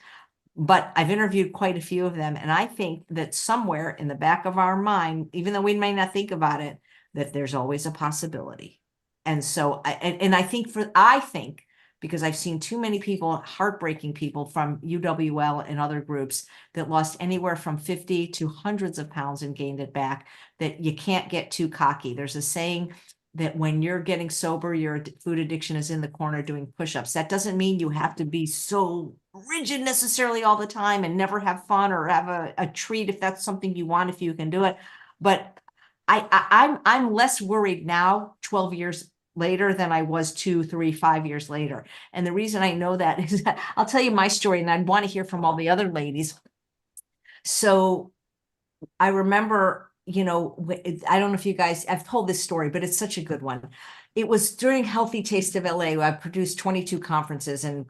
but I've interviewed quite a few of them. And I think that somewhere in the back of our mind, even though we may not think about it, that there's always a possibility. And so, I think, because I've seen too many people, heartbreaking people from UWL and other groups that lost anywhere from 50 to hundreds of pounds and gained it back, that you can't get too cocky. There's a saying that when you're getting sober, your food addiction is in the corner doing push-ups. That doesn't mean you have to be so rigid necessarily all the time and never have fun or have a treat if that's something you want, if you can do it. But I'm less worried now, 12 years later, than I was 2, 3, 5 years later. And the reason I know that is that I'll tell you my story, and I'd want to hear from all the other ladies. So I remember you know, I don't know if you guys, I've told this story, but it's such a good one. It was during Healthy Taste of LA. I produced 22 conferences, and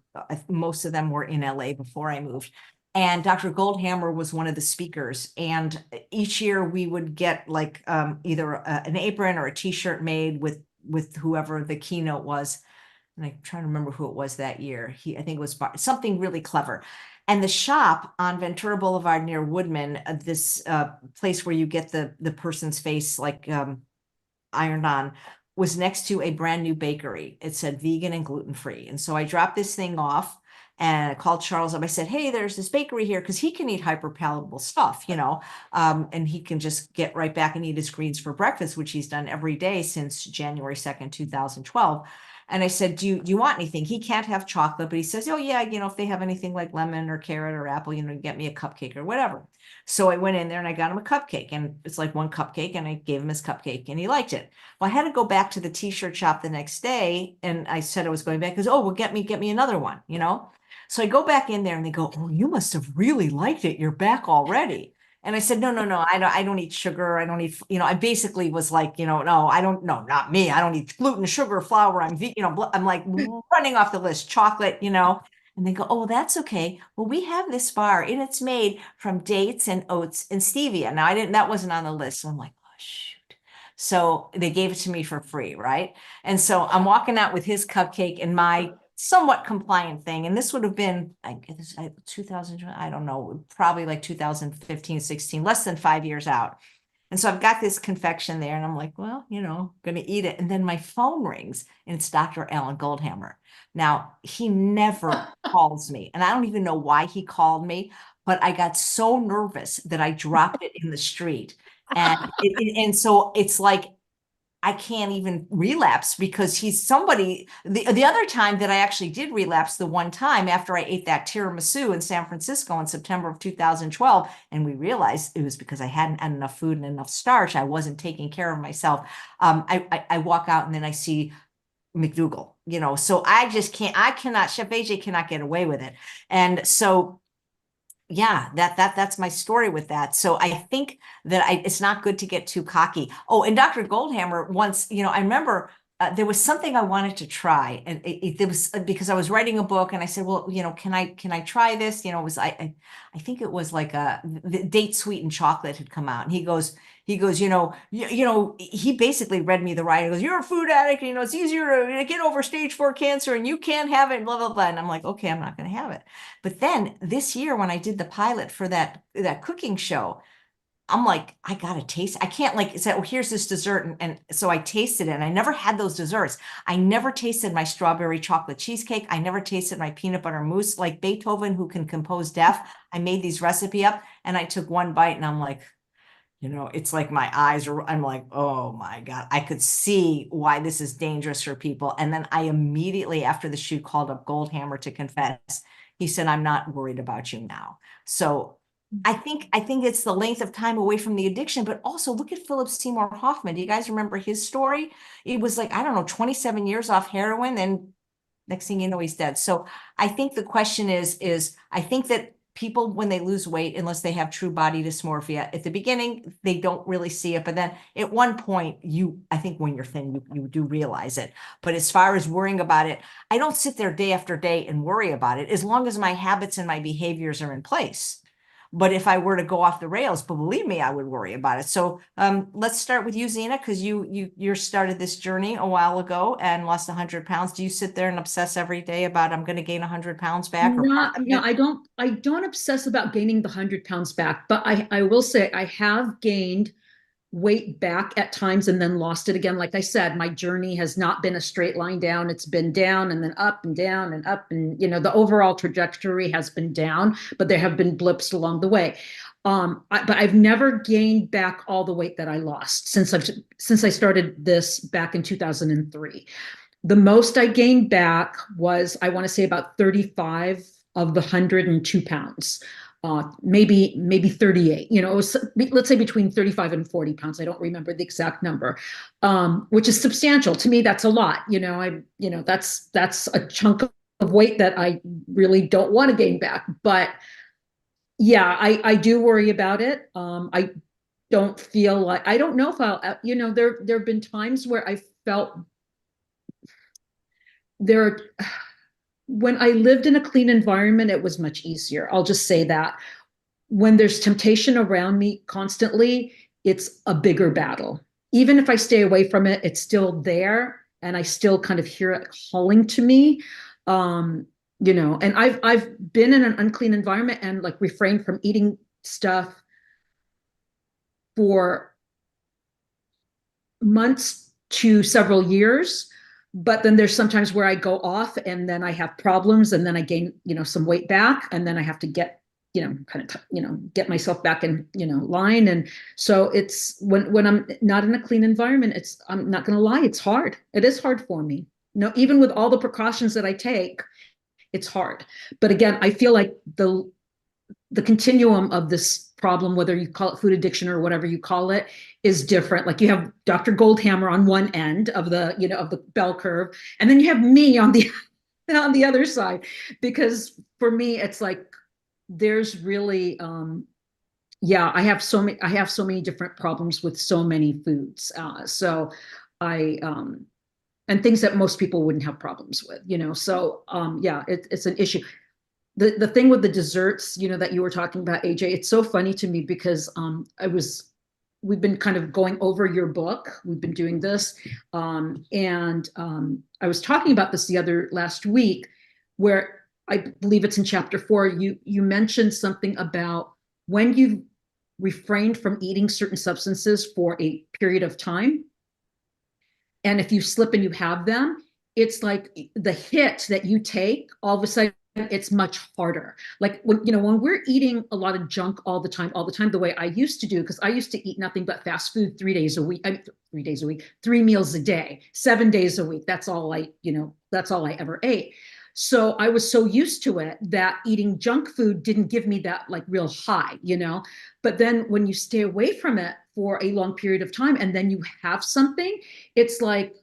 most of them were in LA before I moved. And Dr. Goldhammer was one of the speakers. And each year we would get like either an apron or a t-shirt made with whoever the keynote was. And I'm trying to remember who it was that year. I think it was something really clever. And the shop on Ventura Boulevard near Woodman, this place where you get the person's face like ironed on, was next to a brand new bakery. It said vegan and gluten-free. And so I dropped this thing off and I called Charles up. I said, hey, there's this bakery here, because he can eat hyperpalatable stuff, you know, and he can just get right back and eat his greens for breakfast, which he's done every day since January 2nd, 2012. And I said, do you want anything? He can't have chocolate, but he says, oh yeah, you know, if they have anything like lemon or carrot or apple, you know, get me a cupcake or whatever. So I went in there and I got him a cupcake, and it's like one cupcake, and I gave him his cupcake and he liked it. Well, I had to go back to the t-shirt shop the next day, and I said I was going back because, oh, well, get me another one, you know? So I go back in there and they go, oh, you must have really liked it. You're back already. And I said, no, I don't eat sugar. I don't eat, you know, I basically was like, you know, no, not me. I don't eat gluten, sugar, flour. I'm like running off the list, chocolate, you know. And they go, oh, that's okay. Well, we have this bar and it's made from dates and oats and stevia. Now that wasn't on the list. So I'm like, oh, shoot. So they gave it to me for free, right? And so I'm walking out with his cupcake and my somewhat compliant thing. And this would have been, I guess, 2000, I don't know, probably like 2015, 16, less than 5 years out. And so I've got this confection there and I'm like, well, you know, going to eat it. And then my phone rings and it's Dr. Alan Goldhammer. Now, he never calls me, and I don't even know why he called me, but I got so nervous that I dropped it in the street. And so it's like, I can't even relapse because he's somebody. The other time that I actually did relapse, the one time after I ate that tiramisu in San Francisco in September of 2012, and we realized it was because I hadn't had enough food and enough starch. I wasn't taking care of myself. I walk out and then I see McDougal, you know, so I cannot, Chef AJ cannot get away with it. And so yeah, that's my story with that. So I think that it's not good to get too cocky. Oh, and Dr. Goldhammer once, you know, I remember there was something I wanted to try, and it was because I was writing a book, and I said, well, you know, can I try this? You know, it was I think it was like the date sweetened chocolate had come out, and he goes, you know, he basically read me the writing. He goes, you're a food addict, you know, it's easier to get over stage 4 cancer, and you can't have it, blah blah blah. And I'm like, okay, I'm not going to have it. But then this year, when I did the pilot for that cooking show, I'm like, I gotta taste. I can't like say, oh, here's this dessert. And so I tasted it, and I never had those desserts. I never tasted my strawberry chocolate cheesecake. I never tasted my peanut butter mousse. Like Beethoven, who can compose deaf, I made these recipe up and I took one bite and I'm like, you know, it's like my eyes are, I'm like, oh my God, I could see why this is dangerous for people. And then I immediately after the shoot called up Goldhammer to confess. He said, I'm not worried about you now. So I think it's the length of time away from the addiction, but also look at Philip Seymour Hoffman. Do you guys remember his story? It was like, I don't know, 27 years off heroin, and next thing you know, he's dead. So I think the question is I think that people, when they lose weight, unless they have true body dysmorphia, at the beginning, they don't really see it. But then at one point, I think when you're thin, you do realize it. But as far as worrying about it, I don't sit there day after day and worry about it as long as my habits and my behaviors are in place. But if I were to go off the rails, but believe me, I would worry about it. So let's start with you, Zena, because you started this journey a while ago and lost 100 pounds. Do you sit there and obsess every day about I'm going to gain 100 pounds back? No, I don't obsess about gaining the 100 pounds back, but I will say I have gained weight back at times and then lost it again. Like I said, my journey has not been a straight line down. It's been down and then up and down and up. And, you know, the overall trajectory has been down, but there have been blips along the way. But I've never gained back all the weight that I lost since I started this back in 2003. The most I gained back was, I want to say about 35 of the 102 pounds. Maybe 38, you know, it was, let's say between 35 and 40 pounds. I don't remember the exact number, which is substantial to me. That's a lot, you know, that's a chunk of weight that I really don't want to gain back. But yeah, I do worry about it. don't feel like, I don't know if I'll, you know, there have been times where I felt there, when I lived in a clean environment, it was much easier. I'll just say that. When there's temptation around me constantly, it's a bigger battle. Even if I stay away from it, it's still there, and I still kind of hear it calling to me. You know, and I've been in an unclean environment and like refrained from eating stuff for months to several years. But then there's sometimes where I go off and then I have problems, and then I gain, you know, some weight back, and then I have to get, you know, kind of, you know, get myself back in, you know, line. And so it's when I'm not in a clean environment, it's, I'm not going to lie, it's hard. It is hard for me. No, even with all the precautions that I take, it's hard. But again, I feel like the continuum of this problem, whether you call it food addiction or whatever you call it, is different. Like you have Dr. Goldhammer on one end of the, you know, of the bell curve, and then you have me on the other side. Because for me, it's like there's really yeah, I have so many different problems with so many foods. So I and things that most people wouldn't have problems with, you know. So yeah, it's an issue. The thing with the desserts, you know, that you were talking about, AJ, it's so funny to me because we've been kind of going over your book. We've been doing this. And I was talking about this last week, where I believe it's in chapter 4, you mentioned something about when you've refrained from eating certain substances for a period of time, and if you slip and you have them, it's like the hit that you take, all of a sudden it's much harder. Like when, you know, when we're eating a lot of junk all the time, the way I used to do, because I used to eat nothing but fast food 3 days a week, 3 days a week, 3 meals a day, 7 days a week. That's all I ever ate. So I was so used to it that eating junk food didn't give me that like real high, you know. But then when you stay away from it for a long period of time and then you have something, it's like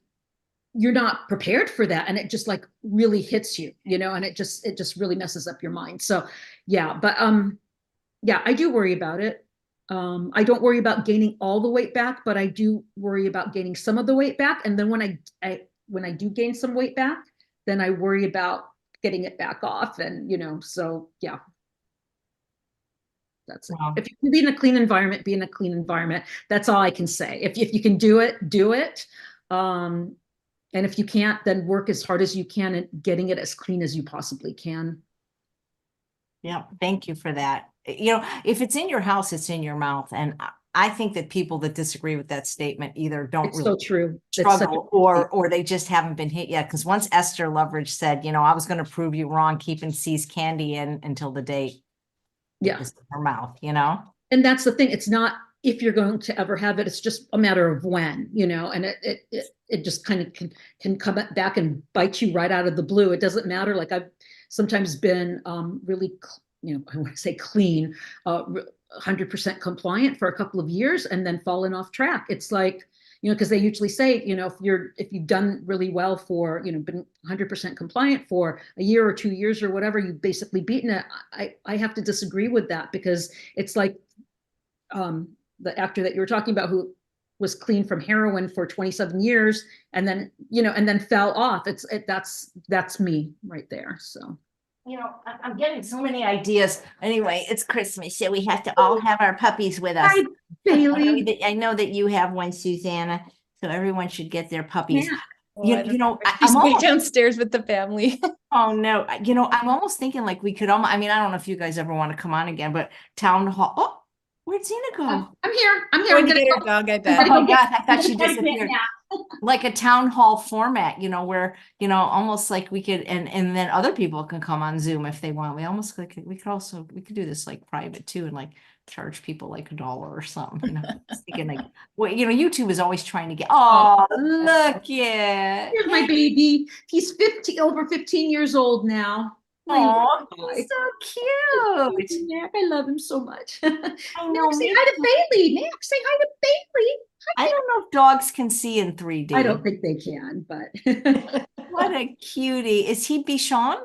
you're not prepared for that, and it just like really hits you, you know, and it just really messes up your mind. So yeah, but yeah, I do worry about it. I don't worry about gaining all the weight back, but I do worry about gaining some of the weight back. And then when I do gain some weight back, then I worry about getting it back off. And, you know, so yeah. That's it. Wow. If you can be in a clean environment, be in a clean environment. That's all I can say. If you can do it, do it. And if you can't, then work as hard as you can at getting it as clean as you possibly can. Yeah, thank you for that. You know, if it's in your house, it's in your mouth. And I think that people that disagree with that statement either don't It's really so true. struggle or they just haven't been hit yet. Because once Esther Loveridge said, you know, I was going to prove you wrong, keeping C's candy in until the day Yeah. it was in her mouth, you know? And that's the thing. It's not if you're going to ever have it, it's just a matter of when, you know, and it just kind of can come back and bite you right out of the blue. It doesn't matter. Like I've sometimes been really, you know, I want to say clean, 100% compliant for a couple of years and then fallen off track. It's like, you know, because they usually say, you know, if you've done really well for, you know, been 100% compliant for a year or 2 years or whatever, you've basically beaten it. I have to disagree with that, because it's like the actor that you were talking about who was clean from heroin for 27 years and then, you know, and then fell off. That's me right there. So. You know, I'm getting so many ideas. Anyway, it's Christmas, so we have to all have our puppies with us. Hi, Bailey. I know that you have one, Susanna, so everyone should get their puppies. Yeah. You know, She's I'm way almost, downstairs with the family. oh no, you know, I'm almost thinking like we could almost, I mean, I don't know if you guys ever want to come on again, but town hall. Oh, where'd Zena go? Oh, I'm here. I'm here. Going I'm to gonna get her go. dog, I Oh bet. my God, I thought she I'm gonna get disappeared. now. Like a town hall format, you know, where, you know, almost like we could, and then other people can come on Zoom if they want. We could do this like private too, and like charge people like $1 or something, you know. Just thinking like, well, you know, YouTube is always trying to get, oh, look it. Here's my baby. He's over 15 years old now. Oh, Boy. he's so cute. Mac, I love him so much. I know, Mac, say me hi to too. Bailey. Mac, say hi to Bailey. I don't know if dogs can see in 3D. I don't think they can, but What a cutie. Is he Bichon?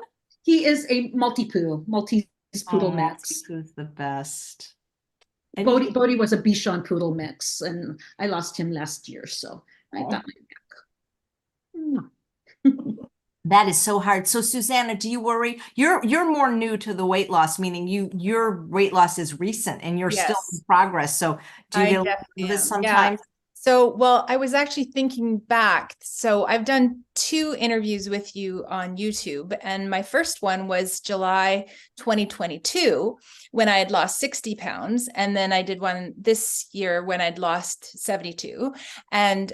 he is a Maltese poodle Oh, mix. Maltese the best. Bodhi was a Bichon Poodle mix, and I lost him last year, so I got my back. That is so hard. So Susanna, do you worry? You're more new to the weight loss, meaning your weight loss is recent and you're still in Yes. progress. So do you I get definitely this am. sometimes? So, well, I was actually thinking back. So I've done 2 interviews with you on YouTube, and my first one was July 2022 when I had lost 60 pounds. And then I did one this year when I'd lost 72. And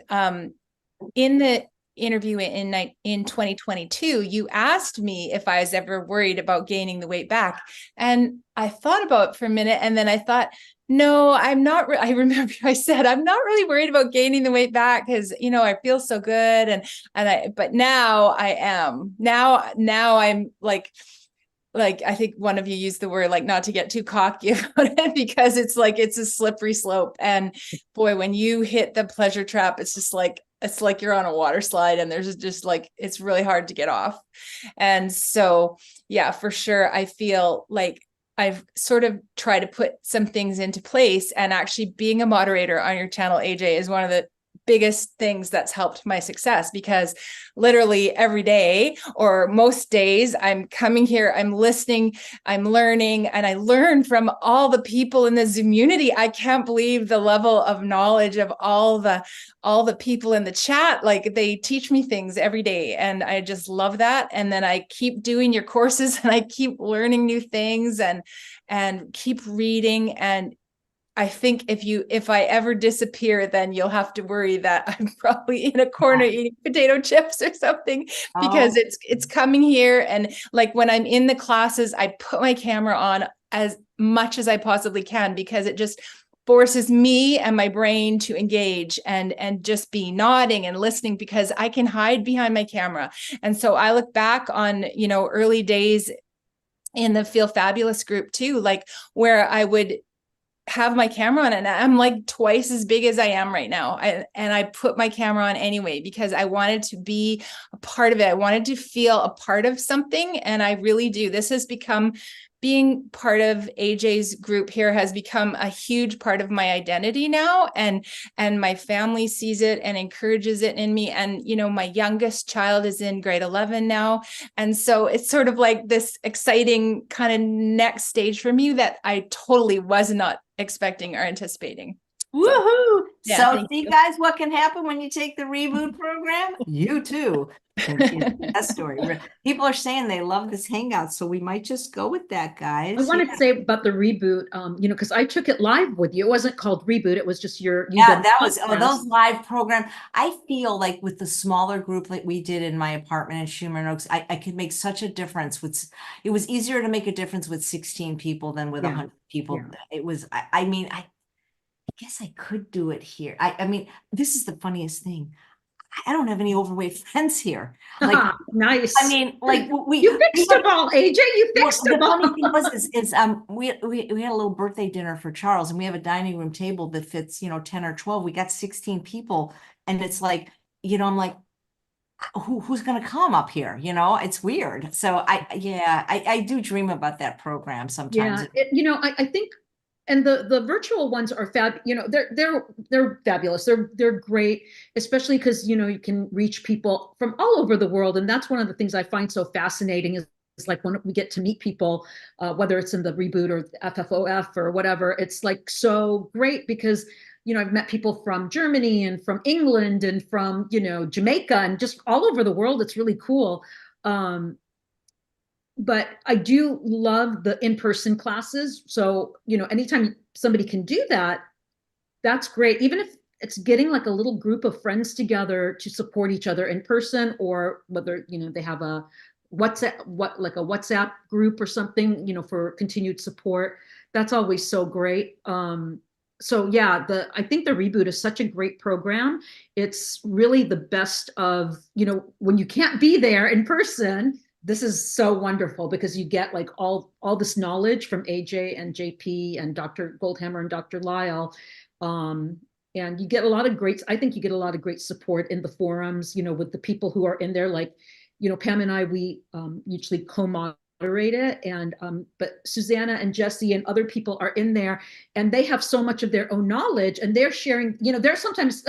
in the interview in 2022, you asked me if I was ever worried about gaining the weight back. And I thought about it for a minute, and then I thought, no, I'm not. I remember I said, I'm not really worried about gaining the weight back because, I feel so good. But now I am. Now I'm like, I think one of you used the word like not to get too cocky about it because it's a slippery slope. And boy, when you hit the pleasure trap, it's like you're on a water slide and there's just it's really hard to get off. And so, yeah, for sure. I feel like I've sort of tried to put some things into place, and actually being a moderator on your channel, AJ, is one of the biggest things that's helped my success, because literally every day or most days I'm coming here, I'm listening, I'm learning, and I learn from all the people in the Zoom community. I can't believe the level of knowledge of all the people in the chat. Like, they teach me things every day, and I just love that. And then I keep doing your courses and I keep learning new things and keep reading. And I think if I ever disappear, then you'll have to worry that I'm probably in a corner eating potato chips or something, because it's coming here. And like when I'm in the classes, I put my camera on as much as I possibly can, because it just forces me and my brain to engage and just be nodding and listening, because I can hide behind my camera. And so I look back on, early days in the Feel Fabulous group too, like where I would have my camera on, and I'm like twice as big as I am right now. And I put my camera on anyway, because I wanted to be a part of it. I wanted to feel a part of something. And I really do. This has become, being part of AJ's group here has become a huge part of my identity now. And my family sees it and encourages it in me. And, my youngest child is in grade 11 now. And so it's sort of like this exciting kind of next stage for me that I totally was not expecting or anticipating. Woohoo! Yeah, So see, guys, what can happen when you take the reboot program? You too can see that story. People are saying they love this hangout, so we might just go with that, guys. I wanted to say about the reboot, because I took it live with you. It wasn't called reboot. It was just that was those live program. I feel like with the smaller group that we did in my apartment in Schumann Oaks, I could make such a difference it was easier to make a difference with 16 people than with 100 people. Yeah. It was, I guess I could do it here. I mean, this is the funniest thing. I don't have any overweight friends here. Like, nice. I mean, like you fixed them all, AJ. You fixed them all. The funny thing was we had a little birthday dinner for Charles, and we have a dining room table that fits 10 or 12. We got 16 people, and it's like I'm like, who's gonna come up here? It's weird. So I do dream about that program sometimes. Yeah, I think. And the virtual ones are they're fabulous. They're great, especially because you can reach people from all over the world, and that's one of the things I find so fascinating is like when we get to meet people, whether it's in the reboot or FFOF or whatever. It's like so great because I've met people from Germany and from England and from Jamaica and just all over the world. It's really cool. But I do love the in-person classes. So, anytime somebody can do that, that's great. Even if it's getting like a little group of friends together to support each other in person, or whether, they have a WhatsApp group or something, for continued support. That's always so great. So yeah, I think the reboot is such a great program. It's really the best of, when you can't be there in person. This is so wonderful because you get like all this knowledge from AJ and JP and Dr. Goldhammer and Dr. Lyle. And you get a lot of I think you get a lot of great support in the forums, with the people who are in there, like, Pam and I, we usually co-moderate moderate it. And but Susanna and Jessie and other people are in there, and they have so much of their own knowledge, and they're sharing, you know, they're sometimes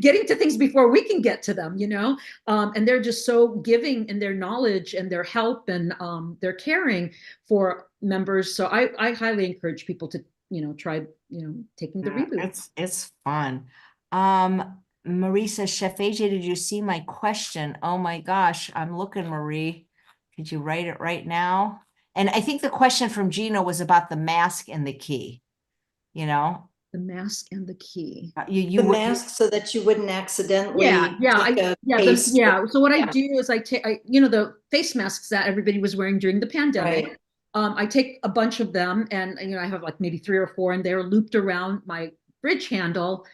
getting to things before we can get to them, you know, and they're just so giving in their knowledge and their help, and their caring for members. So I highly encourage people to, you know, try, you know, taking the reboot. It's fun. Marie says, Chef AJ, did you see my question? Oh my gosh, I'm looking, Marie. Could you write it right now? And I think the question from Gina was about the mask and the key, you know? The mask and the key. The mask so that you wouldn't accidentally So what I do is I take, you know, the face masks that everybody was wearing during the pandemic. Right. I take a bunch of them, and you know, I have like maybe 3 or 4, and they're looped around my fridge handle.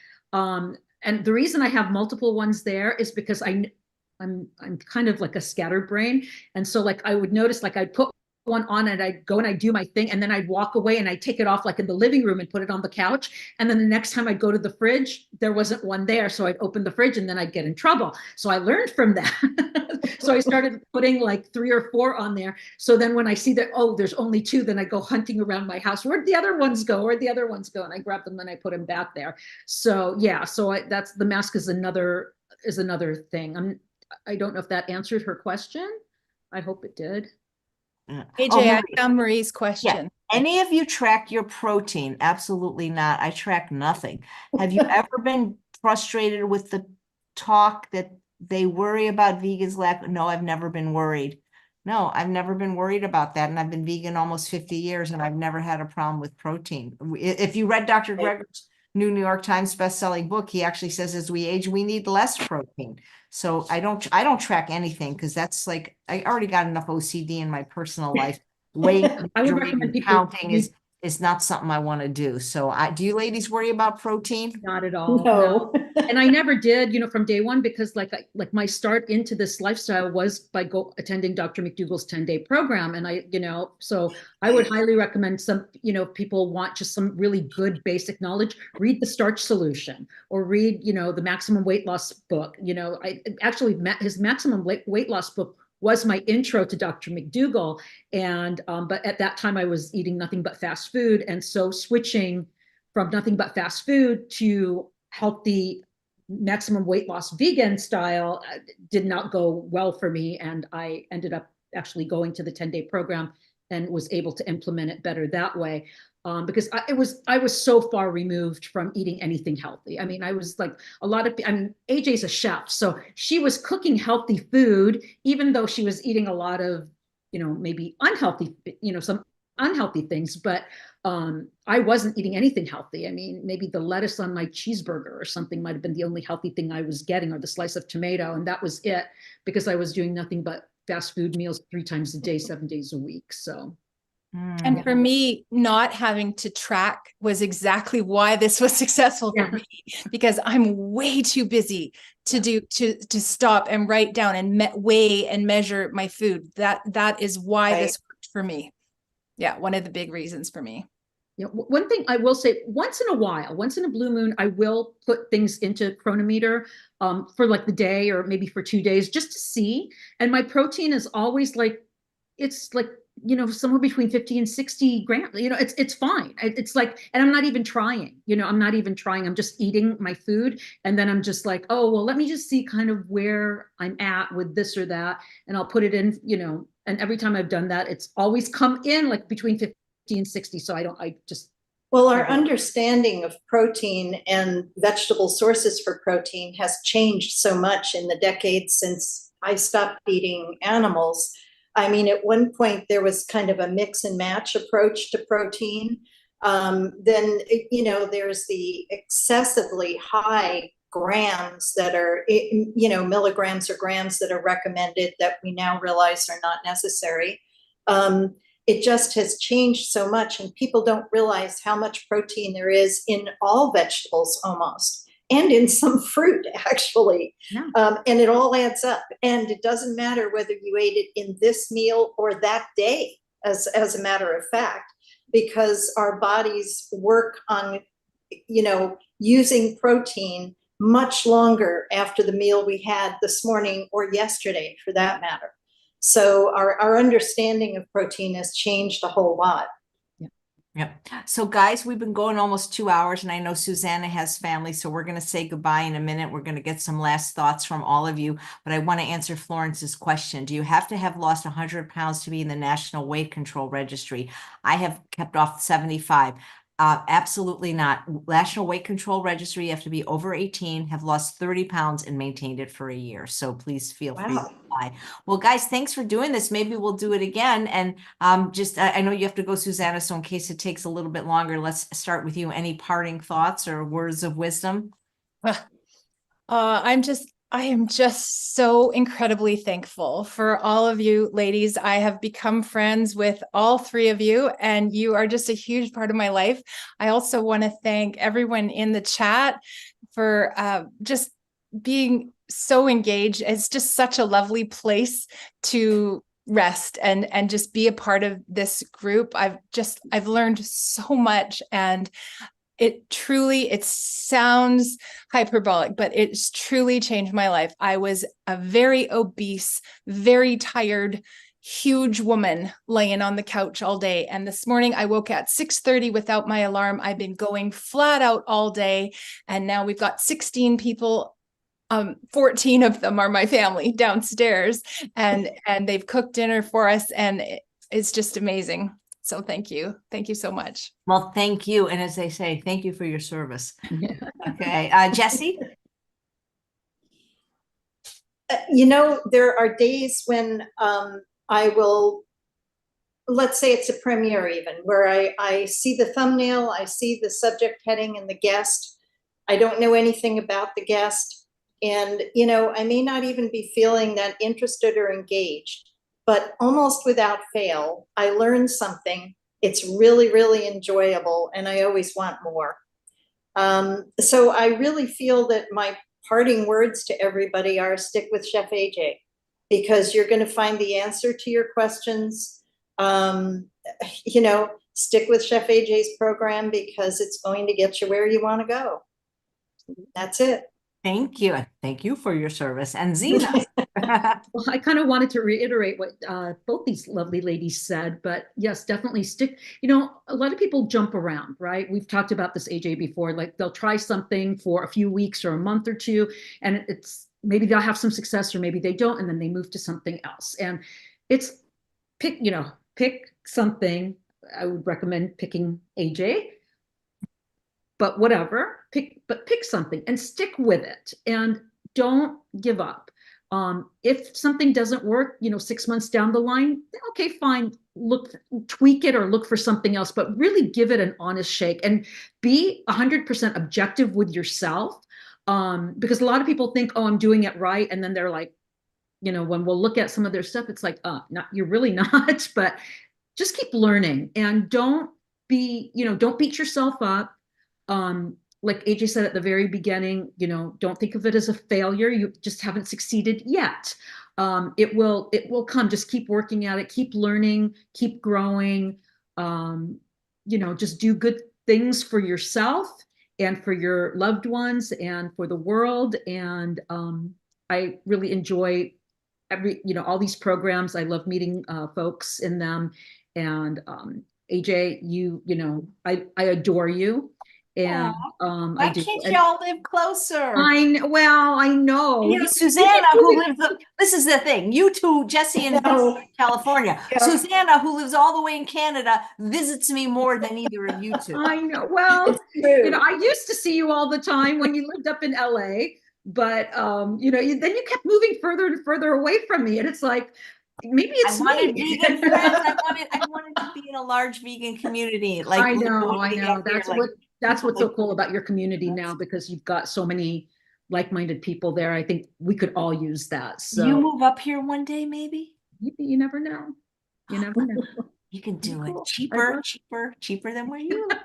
And the reason I have multiple ones there is because I'm kind of like a scatterbrain, and so like I would notice, like I'd put one on and I'd go and I'd do my thing, and then I'd walk away and I'd take it off like in the living room and put it on the couch, and then the next time I'd go to the fridge, there wasn't one there, so I'd open the fridge and then I'd get in trouble. So I learned from that. So I started putting like 3 or 4 on there. So then when I see that, oh, there's only 2, then I go hunting around my house. Where'd the other ones go? Where'd the other ones go? And I grab them and I put them back there. So yeah, so that's the mask is another thing. I don't know if that answered her question. I hope it did. AJ, Oh, I found Marie's question. Any of you track your protein? Absolutely not. I track nothing. Have you ever been frustrated with the talk that they worry about vegans lack? No, I've never been worried. No, I've never been worried about that. And I've been vegan almost 50 years and I've never had a problem with protein. If you read Dr. Greger's new New York Times best-selling book, he actually says as we age, we need less protein. So I don't track anything because that's like, I already got enough OCD in my personal life. Weight I would recommend people counting is not something I want to do. So do you ladies worry about protein? Not at all. No. And I never did, you know, from day one, because like my start into this lifestyle was by attending Dr. McDougall's 10-day program. And I, you know, so I would highly recommend some, you know, people want just some really good basic knowledge, read The Starch Solution, or read, you know, the Maximum Weight Loss book. You know, I actually his Maximum Weight Loss book was my intro to Dr. McDougall. And, but at that time I was eating nothing but fast food. And so switching from nothing but fast food to healthy maximum weight loss vegan style did not go well for me. And I ended up actually going to the 10-day program and was able to implement it better that way. Because I was so far removed from eating anything healthy. I mean, I was like AJ's a chef, so she was cooking healthy food, even though she was eating a lot of, you know, maybe unhealthy, you know, some unhealthy things, but I wasn't eating anything healthy. I mean, maybe the lettuce on my cheeseburger or something might have been the only healthy thing I was getting, or the slice of tomato, and that was it, because I was doing nothing but fast food meals 3 times a day, 7 days a week. So. And for me, not having to track was exactly why this was successful for me, because I'm way too busy to stop and write down and weigh and measure my food. That is why this worked for me. Yeah, one of the big reasons for me. Yeah, one thing I will say, once in a while, once in a blue moon, I will put things into Chronometer for like the day or maybe for 2 days just to see. And my protein is always like, it's like, you know, somewhere between 50 and 60 grams, you know, it's fine. It's like, and I'm not even trying, you know, I'm not even trying. I'm just eating my food. And then I'm just like, oh, well, let me just see kind of where I'm at with this or that. And I'll put it in, you know, and every time I've done that, it's always come in like between 50 and 60. So Well, our understanding of protein and vegetable sources for protein has changed so much in the decades since I stopped eating animals. I mean, at one point there was kind of a mix and match approach to protein. Then, you know, there's the excessively high grams that are, you know, milligrams or grams that are recommended that we now realize are not necessary. It just has changed so much, and people don't realize how much protein there is in all vegetables almost. And in some fruit, actually. Yeah. And it all adds up. And it doesn't matter whether you ate it in this meal or that day, as a matter of fact, because our bodies work on, you know, using protein much longer after the meal we had this morning or yesterday, for that matter. So our understanding of protein has changed a whole lot. Yep. So guys, we've been going almost 2 hours, and I know Susanna has family, so we're going to say goodbye in a minute. We're going to get some last thoughts from all of you, but I want to answer Florence's question. Do you have to have lost 100 pounds to be in the National Weight Control Registry? I have kept off 75. Absolutely not. National Weight Control Registry, you have to be over 18, have lost 30 pounds and maintained it for a year. So please feel free to apply. Well, guys, thanks for doing this. Maybe we'll do it again. And I know you have to go, Susanna, so in case it takes a little bit longer, let's start with you. Any parting thoughts or words of wisdom? I am just so incredibly thankful for all of you ladies. I have become friends with all three of you, and you are just a huge part of my life. I also want to thank everyone in the chat for just being so engaged. It's just such a lovely place to rest and just be a part of this group. I've learned so much, and it sounds hyperbolic, but it's truly changed my life. I was a very obese, very tired, huge woman laying on the couch all day. And this morning I woke at 6:30 without my alarm. I've been going flat out all day. And now we've got 16 people. 14 of them are my family downstairs, and they've cooked dinner for us, and it's just amazing. So thank you. Thank you so much. Well, thank you. And as they say, thank you for your service. Okay. Jessie? You know, there are days when I will, let's say it's a premiere even, where I see the thumbnail, I see the subject heading and the guest. I don't know anything about the guest. And, you know, I may not even be feeling that interested or engaged, but almost without fail, I learn something. It's really, really enjoyable, and I always want more. So I really feel that my parting words to everybody are stick with Chef AJ, because you're going to find the answer to your questions. You know, stick with Chef AJ's program, because it's going to get you where you want to go. That's it. Thank you. Thank you for your service. And Zena. Well, I kind of wanted to reiterate what both these lovely ladies said, but yes, definitely stick. You know, a lot of people jump around, right? We've talked about this, AJ, before. Like, they'll try something for a few weeks or a month or two, and it's maybe they'll have some success, or maybe they don't, and then they move to something else. And it's pick something. I would recommend picking AJ. But whatever, pick something and stick with it, and don't give up. If something doesn't work, 6 months down the line, okay, fine, tweak it or look for something else, but really give it an honest shake and be 100% objective with yourself. Because a lot of people think, oh, I'm doing it right. And then they're like, when we'll look at some of their stuff, it's like, you're really not, but just keep learning, and don't beat yourself up. Like AJ said at the very beginning, don't think of it as a failure. You just haven't succeeded yet. It will come. Just keep working at it, keep learning, keep growing. Just do good things for yourself and for your loved ones and for the world. And I really enjoy all these programs. I love meeting folks in them. And AJ, I adore you. And why can't y'all live closer? I know. Susanna, who lives this is the thing. You two, Jessie and California. Yeah. Susanna, who lives all the way in Canada, visits me more than either of you two. I know. Well, I used to see you all the time when you lived up in LA, but then you kept moving further and further away from me, and it's like, maybe it's vegan friends. I wanted to be in a large vegan community. Like, I know. That's what's so cool about your community now, because you've got so many like-minded people there. I think we could all use that. So you move up here one day, maybe? You never know. You never know. You can do it. Cheaper than where you live.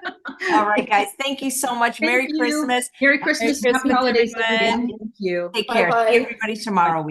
All right, guys. Thank you so much. Merry Christmas. Merry Christmas. Happy holidays, everyone. Thank you. Take care. See everybody tomorrow.